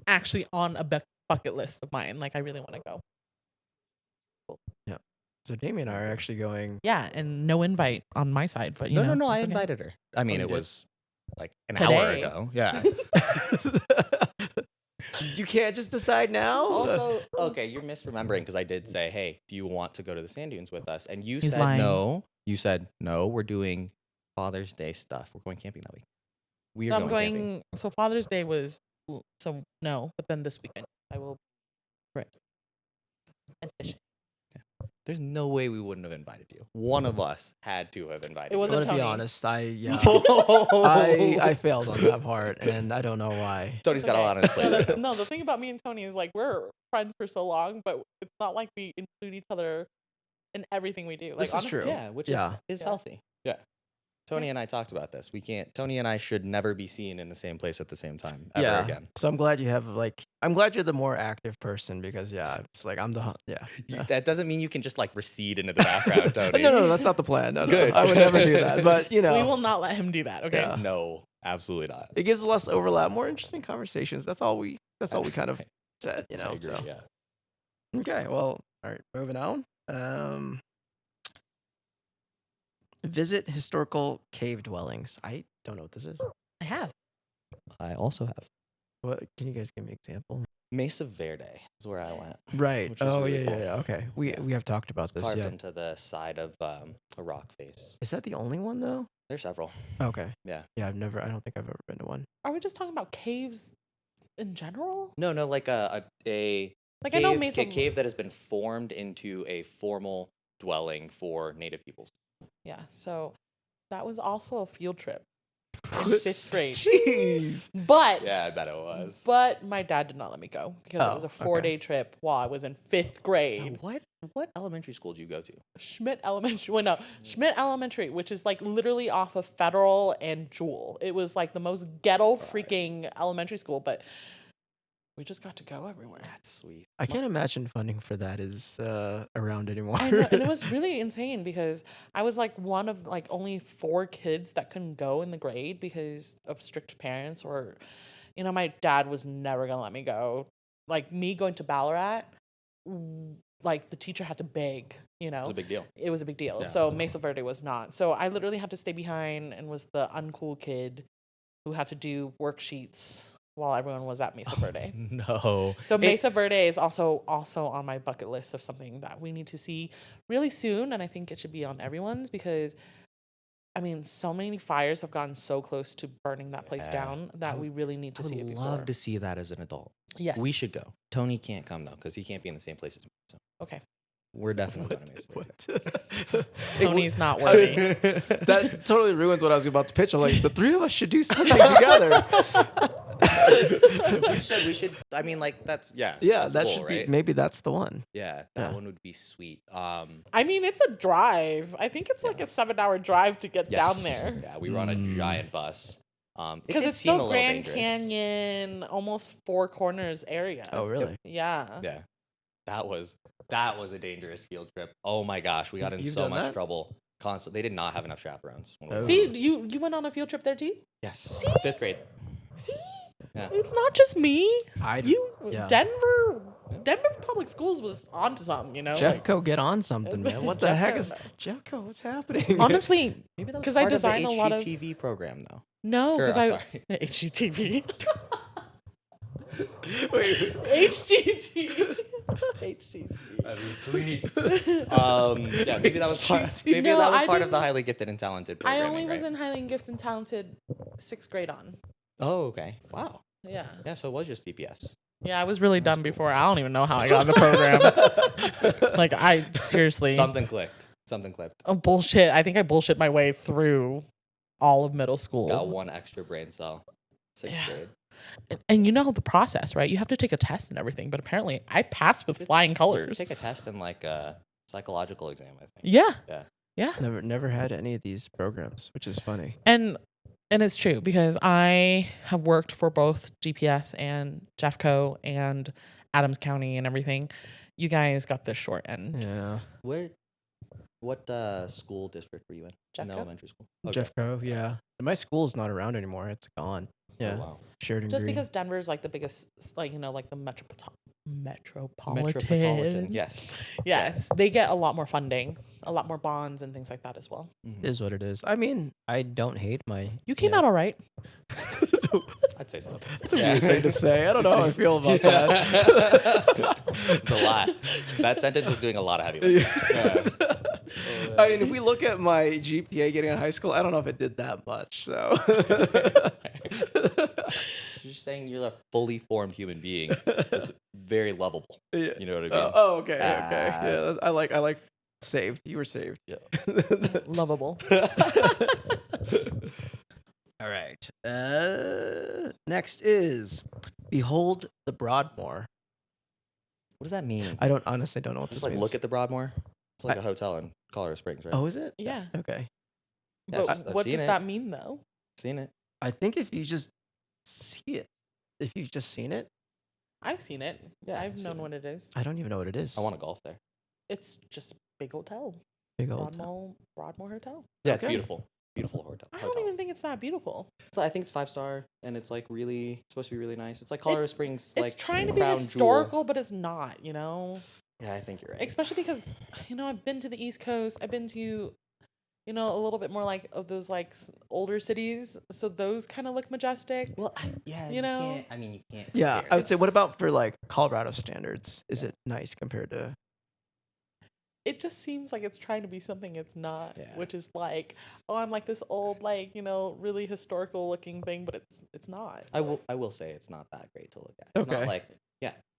actually on a bucket list of mine. Like, I really want to go. So Demian and I are actually going. Yeah, and no invite on my side. But you No. know, I it's okay. invited her. I mean, you it did? was like an hour Today. ago. Yeah. You can't just decide now. Also, okay, you're misremembering because I did say, hey, do you want to go to the sand dunes with us? And you He's said lying. no. You said no. We're doing Father's Day stuff. We're going camping that week. We are So I'm going camping. going. So Father's Day was so no, but then this weekend I will. Right. And fishing. There's no way we wouldn't have invited you. One of us had to have invited It you. was I'm Wasn't gonna be Tony. honest. I I failed on that part, and I don't know why. Tony's got a lot on his plate. No, right the, now. no, the thing about me and Tony is like we're friends for so long, but it's not like we include each other in everything we do. Like This is honestly, true. Yeah, which Yeah. is Yeah. healthy. Yeah. Tony and I talked about this. We can't. Tony and I should never be seen in the same place at the same time ever again. So I'm glad you have I'm glad you're the more active person because it's like I'm the yeah. That doesn't mean you can just like recede into the background, Tony. No, that's not the plan. No, Good. I would never do that. But we will not let him do that. Okay. Yeah. No, absolutely not. it gives less overlap, more interesting conversations. That's all we kind of said, I agree, So yeah. okay, well, all right, moving on. Visit historical cave dwellings. I don't know what this is. I have. I also have What can you guys give me an example? Mesa Verde is where I went. Right. Which is Oh really yeah, cool. yeah. Okay. We have talked about this. Carved Yeah. into the side of a rock face. Is that the only one though? There's several. Okay. Yeah. Yeah, I don't think I've ever been to one. Are we just talking about caves in general? No, like a Like cave, I know Mesa. a cave that has been formed into a formal dwelling for native peoples. Yeah. So that was also a field trip in fifth grade. Jeez. But Yeah, I bet it was. But my dad did not let me go because it was a 4-day trip while I was in 5th grade. What elementary school did you go to? Schmidt Elementary. Well, no, Schmidt Elementary, which is like literally off of Federal and Jewel. It was like the most ghetto freaking elementary school, but we just got to go everywhere. That's sweet. I can't imagine funding for that is around anymore. I know, and it was really insane because I was like one of like only 4 kids that couldn't go in the grade because of strict parents or, my dad was never going to let me go. Like me going to Ballarat, like the teacher had to beg, It was a big deal. It was a big deal. Yeah. So Mesa Verde was not. So I literally had to stay behind and was the uncool kid who had to do worksheets while everyone was at Mesa Verde. No. So Mesa Verde is also on my bucket list of something that we need to see really soon, and I think it should be on everyone's because, so many fires have gotten so close to burning that place down that we really need to see it I would before. love to see that as an adult. Yes. We should go. Tony can't come though because he can't be in the same place as me. So Okay. we're definitely going to Mesa Verde. Tony's not worthy. That totally ruins what I was about to pitch. I'm like, the 3 of us should do something together. we should. That's Yeah, that's that cool, should right? be. Maybe that's the one. Yeah, that one would be sweet. It's a drive. I think it's like a 7-hour drive to get down there. Yeah, we were on a giant bus. Because it's still Grand Canyon, almost 4 Corners area. Oh, really? Yeah. Yeah, that was a dangerous field trip. Oh my gosh, we got in You've so done much that? trouble. Constantly, they did not have enough chaperones. When we Oh. were See, young. you went on a field trip there too? Yes, See? 5th grade. See? Yeah. It's not just me. Yeah. Denver Public Schools was onto something, Jeffco, get on something, man. What the heck Jeffco. is Jeffco? What's happening? Honestly, Maybe that was 'Cause I part of the designed a lot of- HGTV program though. no, because I'm I sorry. HGTV. Wait. HGTV. HGTV. That'd be sweet. Yeah, maybe that was part. Maybe No, that was I part of the didn't- highly gifted and talented. I Programming, only was right? in highly gifted and talented 6th grade on. Oh, okay. Wow. Yeah. Yeah, so it was just DPS. Yeah, I was really dumb before. I don't even know how I got in the program. Like, I seriously. Something clicked. Oh, bullshit. I think I bullshit my way through all of middle school. Got 1 extra brain cell. 6th Yeah. grade. And you know the process, right? You have to take a test and everything, but apparently I passed with flying You have to colors. take a test and like a psychological exam, I think. Yeah. Yeah. Yeah. Never had any of these programs, which is funny. And it's true because I have worked for both GPS and Jeffco and Adams County and everything. You guys got the short end. Yeah. What school district were you in? In Jeffco? elementary school. Jeffco, yeah. My school's not around anymore. It's gone. Yeah. Oh, wow. Sheridan Just Green. because Denver's like the biggest, like the Metropolitan. Yes. Yes, they get a lot more funding, a lot more bonds and things like that as well. It is what it is. I mean, I don't hate my. You came out all right. I'd say so. That's a weird thing to say. I don't know how I feel about that. It's a lot. That sentence was doing a lot of heavy lifting. I mean, if we look at my GPA getting out of high school, I don't know if it did that much. So, You're just saying you're a fully formed human being. It's very lovable. yeah. You know what I mean? Okay. Yeah, I like saved. You were saved. Yeah. Lovable. All right. Next is Behold the Broadmoor. What does that mean? I honestly don't know what Just this like means. look at the Broadmoor. It's like a hotel in Colorado Springs, right? Oh, is it? Yeah. Okay. Yeah, But I've what seen does it. that mean, though? Seen it. I think if you just see it, if you've just seen it, I've seen it. Yeah, I've I've known seen it. what it is. I don't even know what it is. I want to golf there. It's just a big hotel. Big old town. Broadmoor Hotel. Yeah, it's Okay. beautiful. Beautiful hotel. I don't even think it's that beautiful. So I think it's 5-star, and it's like really supposed to be really nice. It's like Colorado Springs. It's Like trying to be crown historical, but it's not, you know? Jewel. Yeah, I think you're right. Especially because, you know, I've been to the East Coast. I've been to, you know, a little bit more like of those like older cities. So those kind of look majestic. Well, yeah, You know? can't. I mean, you can't. Yeah, compare. I would say, what about for like Colorado standards? Is it nice compared to? It just seems like it's trying to be something it's not, Yeah. which is like, oh, I'm like this old, like, you know, really historical looking thing, but it's not. I will say it's not that great to look at. It's Okay. not like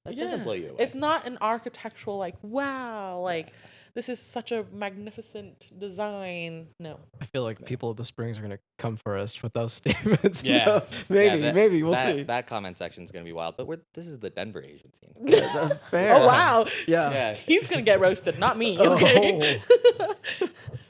that doesn't Yeah. blow you away. It's not an architectural like, wow, like this is such a magnificent design. No. I feel like people at the Springs are gonna come for us with those statements. you Yeah. know? Maybe, Yeah, maybe we'll that, see. That comment section is gonna be wild. But this is the Denver Asian scene. Fair. Oh wow. Yeah. Yeah. He's gonna get roasted, not me. Oh. Okay.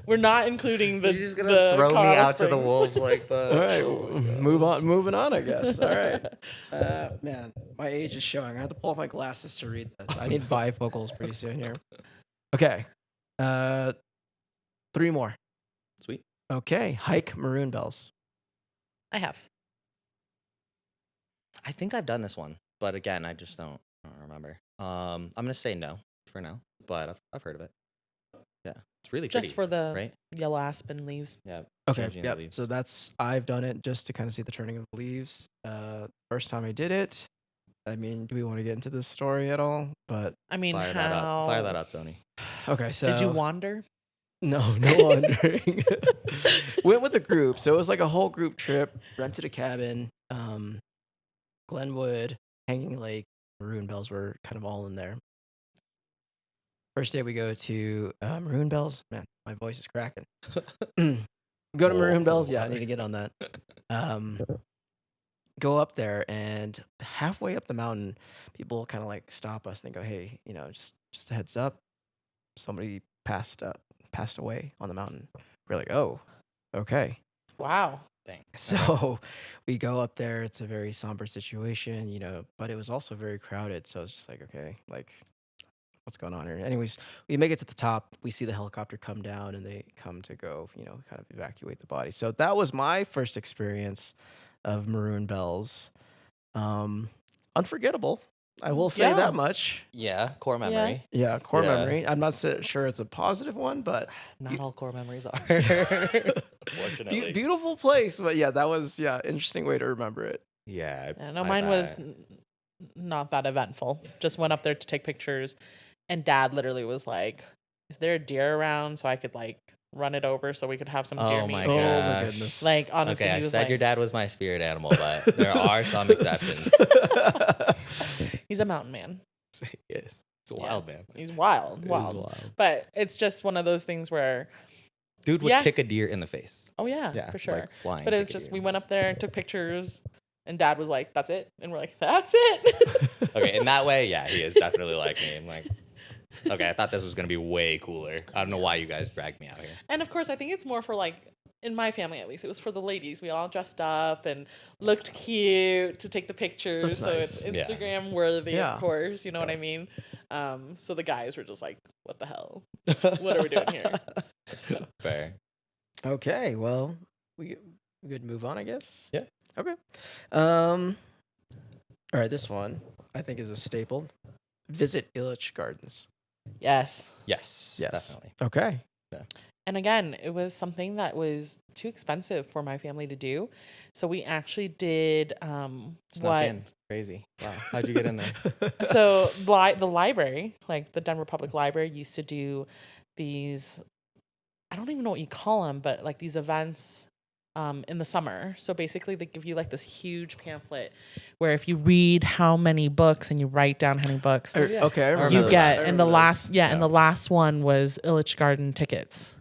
We're not including the. You're just gonna the throw me Colorado out to the Springs. wolves like the. All right, Oh my God. moving on, I guess. All right, man, my age is showing. I have to pull up my glasses to read this. I need bifocals pretty soon here. Okay, 3 more. Sweet. Okay, hike Maroon Bells. I have. I think I've done this one, but again, I just don't remember. I'm gonna say no for now, but I've heard of it. Yeah, it's really pretty. Just for the right? yellow aspen leaves. Yeah. Okay, changing the yep. leaves. So I've done it just to kind of see the turning of the leaves. First time I did it. I mean, do we want to get into this story at all? But I mean, Fire how that up, Tony. okay, so did you wander? No wandering. Went with a group, so it was like a whole group trip. Rented a cabin. Glenwood, Hanging Lake, Maroon Bells were kind of all in there. First day we go to Maroon Bells. Man, my voice is cracking. Go to Maroon Bells. Yeah, I need to get on that. Go up there, and halfway up the mountain, people kind of like stop us and they go, "Hey, you know, just a heads up, somebody passed away on the mountain." We're like, "Oh, okay." Wow. Dang. So we go up there. It's a very somber situation, you know, but it was also very crowded. So it's just like, okay, like, what's going on here? Anyways, we make it to the top. We see the helicopter come down and they come to go, you know, kind of evacuate the body. So that was my first experience of Maroon Bells. Unforgettable. I will say Yeah. that much. Yeah, core memory. Yeah, core Yeah. memory. I'm not sure it's a positive one, but Not all core memories are. Fortunately. beautiful place. But yeah, that was interesting way to remember it. Yeah. Yeah, no, mine was not that eventful. Just went up there to take pictures, and Dad literally was like, "Is there a deer around so I could like run it over so we could have some deer Oh meat?" my Oh gosh. my goodness. Like honestly, Okay, he I was said like, your dad was my spirit animal, but there are some exceptions. he's a mountain man. Yes. It's a Yeah. wild, man. He's wild, It is wild. But it's just one of those things where, Dude would Yeah. kick a deer in the face. oh yeah, Yeah, for sure. Like flying. But it's kick a just deer we in the went face. up there, took pictures, and Dad was like, "That's it," and we're like, "That's it." Okay, in that way, yeah, he is definitely like me. I'm like, okay, I thought this was gonna be way cooler. I don't know why you guys dragged me out here. And of course, I think it's more for like, in my family at least, it was for the ladies. We all dressed up and looked cute to take the pictures. That's So nice. it's Yeah. Instagram worthy, Yeah. of course. You know what I mean? So the guys were just like, "What the hell? What are we doing here?" So. Fair. Okay, well, we could move on, I guess. Yeah. Okay. All right, this one I think is a staple. visit Elitch Gardens. Yes. Yes. Definitely. Okay. And again, it was something that was too expensive for my family to do. So we actually did Snuck in. Crazy. Wow. How'd you get in there? So the library, like the Denver Public Library, used to do these, I don't even know what you call them, but like these events in the summer. So basically they give you like this huge pamphlet where if you read how many books and you write down how many books, Okay, I remember you those. get. I And the remember last, those. and the last one was Elitch Garden tickets.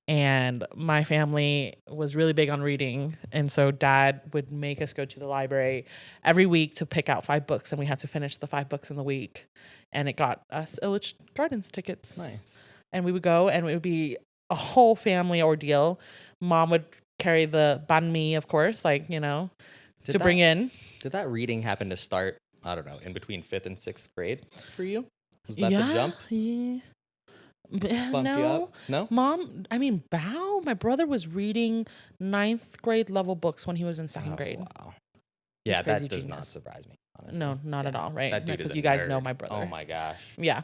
And my family was really big on reading. And so Dad would make us go to the library every week to pick out 5 books. And we had to finish the 5 books in the week. And it got us Elitch Gardens tickets. Nice. And we would go, and it would be a whole family ordeal. Mom would carry the banh mi, of course, like, to bring in. Did that reading happen to start, I don't know, in between 5th and 6th grade for you? Was that the jump? Yeah. Bump you up? No? Mom, Bao, my brother was reading 9th grade level books when he was in 2nd grade. Wow. Yeah, crazy that does not genius. surprise me, honestly. No, not at all, right? That dude is Because a you guys nerd. know my brother. Oh my gosh. Yeah.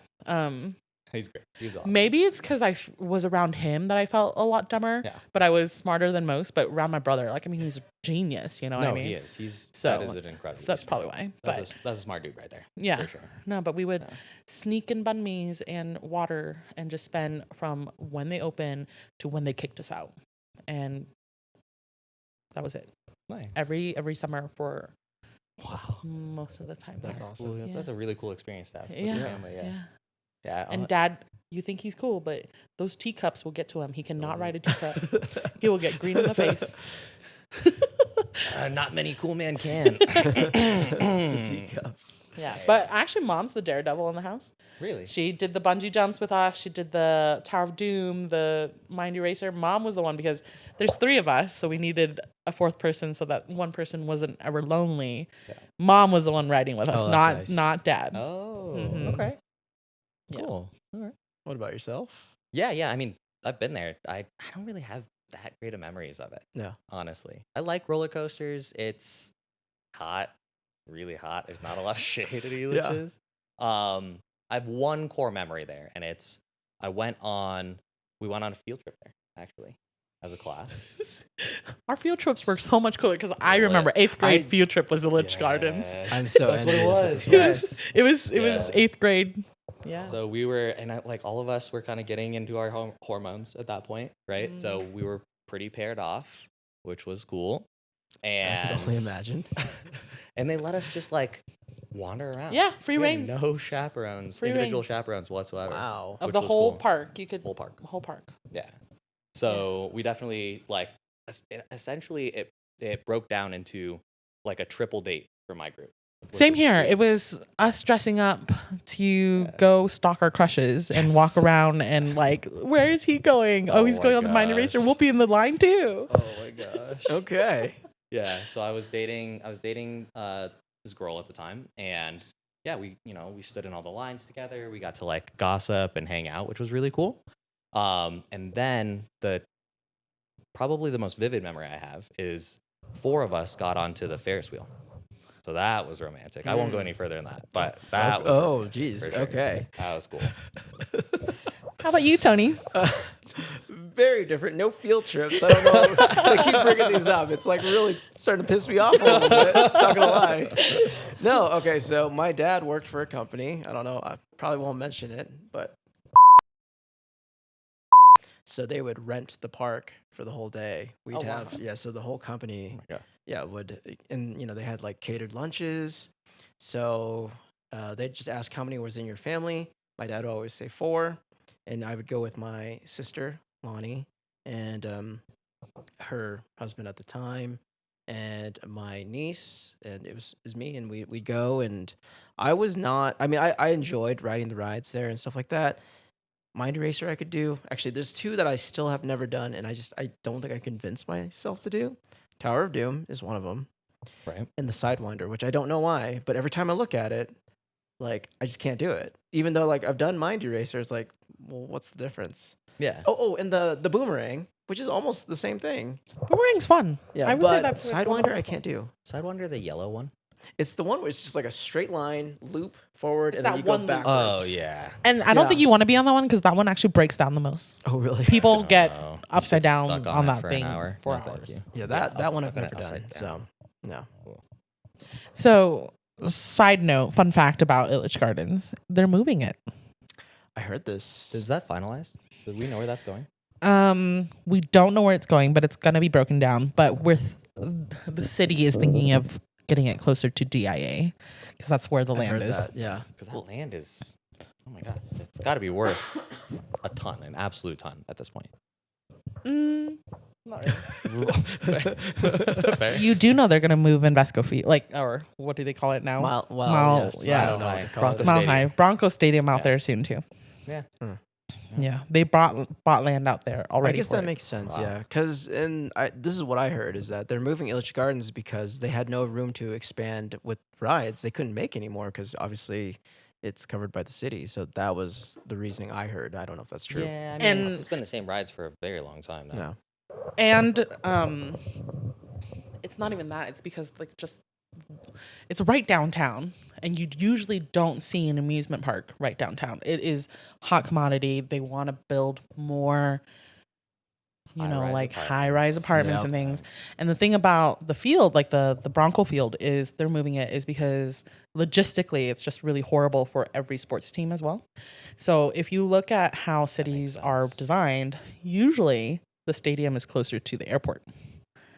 He's great. He's awesome. Maybe it's because I was around him that I felt a lot dumber, but I was smarter than most. But around my brother, he's a genius, what I mean? He is. So that is an incredible. That's probably why. That's a smart dude right there. Yeah. For sure. No, but we would sneak in banh mi's and water and just spend from when they open to when they kicked us out. And that was it. Nice. Every summer for most of the time. That's awesome. cool. Yeah. That's a really cool experience to have with Yeah. your family. Yeah. And Dad, you think he's cool, but those teacups will get to him. He cannot ride a teacup. He will get green in the face. Not many cool men can. Teacups. Yeah. But actually, Mom's the daredevil in the house. Really? She did the bungee jumps with us. She did the Tower of Doom, the Mind Eraser. Mom was the one because there's 3 of us, so we needed a 4th person so that one person wasn't ever lonely. Yeah. Mom was the one riding with us, not Dad. Oh, Mhm. okay. Yeah. Cool. All right. What about yourself? Yeah. I've been there. I don't really have that great of memories of it. Yeah. Honestly. I like roller coasters. It's hot, really hot. There's not a lot of shade at Elitch's. I have one core memory there, and it's we went on a field trip there, actually, as a class. Our field trips were so much cooler because I remember 8th grade field trip was Elitch Gardens. I'm so That's what it was. Yes. It was 8th grade. Yeah. So we were, and all of us were kind of getting into our hormones at that point, right? So we were pretty paired off, which was cool. And I can only imagine. And they let us just wander around. Yeah, free We had reigns. no chaperones, Free individual reigns. chaperones whatsoever. Wow. Of which the was whole cool. park, you could Whole park. whole park. Yeah. So we definitely essentially it broke down into a triple date for my group. which Same was here. sweet. It was us dressing up to go stalk our crushes and walk around and where is he going? Oh, he's my going on the Mind Eraser. gosh. We'll be in the line too. Oh my gosh. Okay. Yeah. So I was dating this girl at the time, and yeah, we stood in all the lines together. We got to gossip and hang out, which was really cool. And then probably the most vivid memory I have is 4 of us got onto the Ferris wheel. So that was romantic. I won't go any further than that, but that was romantic, geez. for sure. Okay. That was cool. How about you, Tony? Very different. No field trips. I don't know. I keep bringing these up. It's really starting to piss me off a little bit. Not gonna lie. No. Okay. So my dad worked for a company. I don't know. I probably won't mention it, but so they would rent the park for the whole day. We'd have So the whole company. Oh my God. Yeah, would, and they had catered lunches. So they'd just ask how many was in your family. My dad would always say 4, and I would go with my sister Lonnie and her husband at the time, and my niece, and it was me, and we'd go. And I was not. I enjoyed riding the rides there and stuff like that. Mind Eraser I could do. Actually, there's 2 that I still have never done, and I don't think I convinced myself to do. Tower of Doom is one of them. Right. And the Sidewinder, which I don't know why, but every time I look at it, I just can't do it. Even though I've done Mind Eraser, it's well, what's the difference? Yeah. Oh, and the Boomerang, which is almost the same thing. Boomerang's fun. Yeah, I would but say that's Sidewinder I can't do. Sidewinder, the yellow one. It's the one where it's just like a straight line loop forward, It's and then that you go one loop. backwards. Oh yeah. And I don't Yeah. think you want to be on that one because that one actually breaks down the most. Oh really? People get Oh, you upside get down stuck on it that for thing an hour. for No, thank hours. you. Yeah, that one I've stuck on never it upside done. So no. Cool. So, side note, fun fact about Ilitch Gardens: they're moving it. I heard this. Is that finalized? Do we know where that's going? We don't know where it's going, but it's gonna be broken down. But the city is thinking of getting it closer to DIA because that's where the I've land heard is. that, yeah. Because that land is, oh my god, it's got to be worth a ton, an absolute ton at this point. Not really. Fair. You do know they're gonna move Invesco Field, or what do they call it now? Mile, yeah. I don't know what to call Broncos it. Mile Stadium. High Bronco Stadium out Yeah. there soon too. Yeah. Yeah, they bought land out there already. I guess for that it. makes sense, Wow. yeah. Because this is what I heard is that they're moving Elitch Gardens because they had no room to expand with rides. They couldn't make anymore because obviously it's covered by the city. So that was the reasoning I heard. I don't know if that's true. Yeah, I mean, And- it's been the same rides for a very long time now. Yeah. And it's not even that. It's because it's right downtown, and you usually don't see an amusement park right downtown. It is hot commodity. They want to build more, High-rise high-rise apartments Yep. and things. And the thing about the field, like the Bronco field, is they're moving it is because logistically it's just really horrible for every sports team as well. So if you look at how cities are sense. designed, usually the stadium is closer to the airport.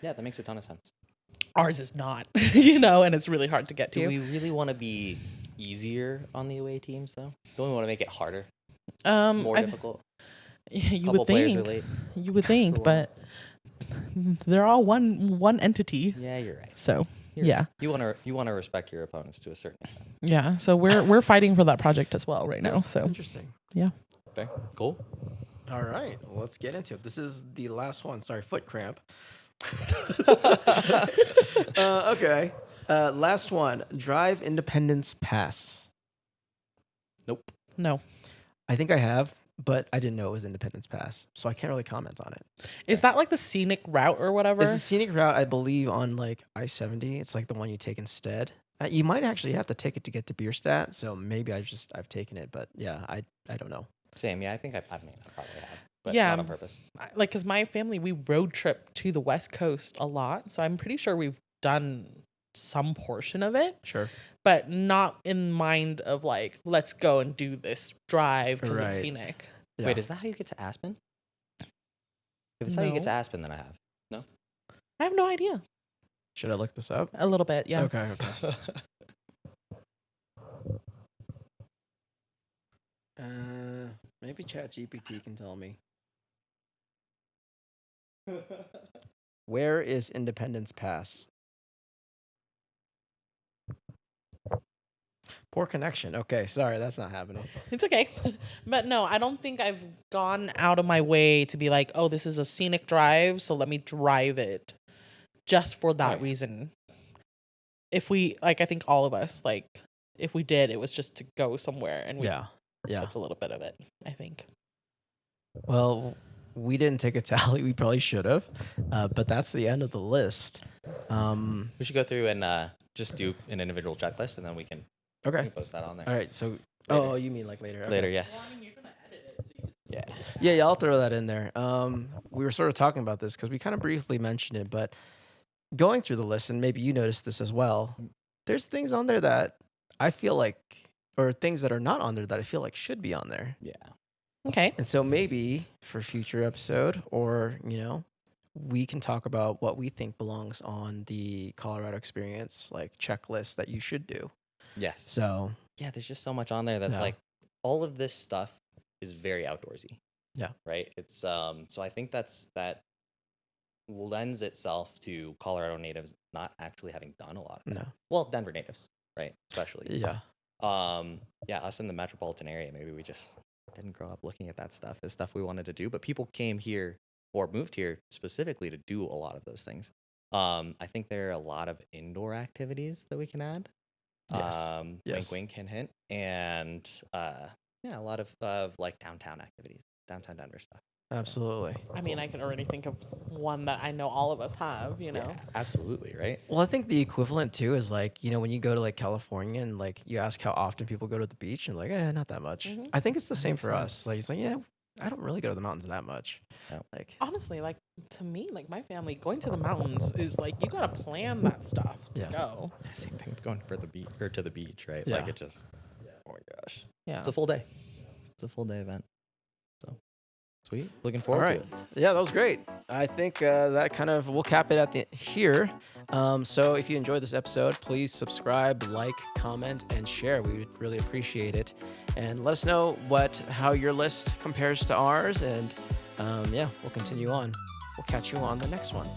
Yeah, that makes a ton of sense. Ours is not, and it's really hard to get Do to. we really want to be easier on the away teams, though? Don't we want to make it harder, more I- difficult? You Couple would players are think. late. You would think, For but they're all one entity. Yeah, you're right. So You're yeah, right. You want to respect your opponents to a certain extent. yeah. So we're fighting for that project as well right now. So Interesting. Fair. Cool. All right, well, let's get into it. This is the last one. Sorry, foot cramp. Okay. Last one. Drive Independence Pass. Nope. no, I think I have, but I didn't know it was Independence Pass, so I can't really comment on it. is that like the scenic route or whatever? It's a scenic route, I believe, on like I-70. It's like the one you take instead. You might actually have to take it to get to Bierstadt, so maybe I've taken it, but yeah, I don't know. Same. Yeah, I think I probably have, but Yeah. not on purpose. Because my family, we road trip to the West Coast a lot, so I'm pretty sure we've done some portion of it, Sure. but not in mind of like, let's go and do this drive because Right. it's scenic. Yeah. Wait, is that how you get to Aspen? If it's how you get to No. Aspen, then I have. No. I have no idea. Should I look this up? A little bit, yeah. Okay. Maybe ChatGPT can tell me. Where is Independence Pass? Poor connection. Okay, sorry, that's not happening. It's okay. But no, I don't think I've gone out of my way to be like, oh, this is a scenic drive, so let me drive it just for that Right. reason. If we, I think all of us, if we did, it was just to go somewhere and we Yeah. took a little bit of it, I think. Well, we didn't take a tally. We probably should have. But that's the end of the list. We should go through and just do an individual checklist, and then we can Okay. post that on there. All right. So, Later. oh, you mean like later? Okay. Later, yeah. Well, I mean, you're going to edit it, so you can... Yeah. Yeah, I'll throw that in there. We were sort of talking about this because we kind of briefly mentioned it, but going through the list, and maybe you noticed this as well, there's things on there that I feel like, or things that are not on there that I feel like should be on there. Yeah. Okay. And so maybe for future episode, or, we can talk about what we think belongs on the Colorado experience, like checklist that you should do. Yes. So, yeah, there's just so much on there that's Yeah. like all of this stuff is very outdoorsy. Yeah. Right. It's so I think that lends itself to Colorado natives not actually having done a lot of no. well, Denver natives, right? Especially. Yeah. Yeah, us in the metropolitan area, maybe we just didn't grow up looking at that stuff as stuff we wanted to do, but people came here or moved here specifically to do a lot of those things. I think there are a lot of indoor activities that we can add. Yes. Wink, Yes. wink, hint, hint, and yeah, a lot of like downtown activities, downtown Denver stuff. Absolutely. I mean, I can already think of one that I know all of us have, you know? Yeah, absolutely, right? Well, I think the equivalent too is like, when you go to like California and like you ask how often people go to the beach and like, not that much. Mhm. I think it's the same makes for us. sense. Like, it's like, yeah, I don't really go to the mountains that much. Yeah. Like, Honestly, like to me, like my family, going to the mountains is like you gotta plan that stuff to Yeah. go. Same thing with going for the beach or to the beach, right? Yeah. Like it just, oh my gosh, Yeah. it's a full day. It's a full day event. So sweet. Looking all forward right. to it. Yeah, that was great. I think that kind of, we'll cap it at here. So if you enjoyed this episode, please subscribe, like, comment, and share. We would really appreciate it. And let us know how your list compares to ours. And we'll continue on. We'll catch you on the next one.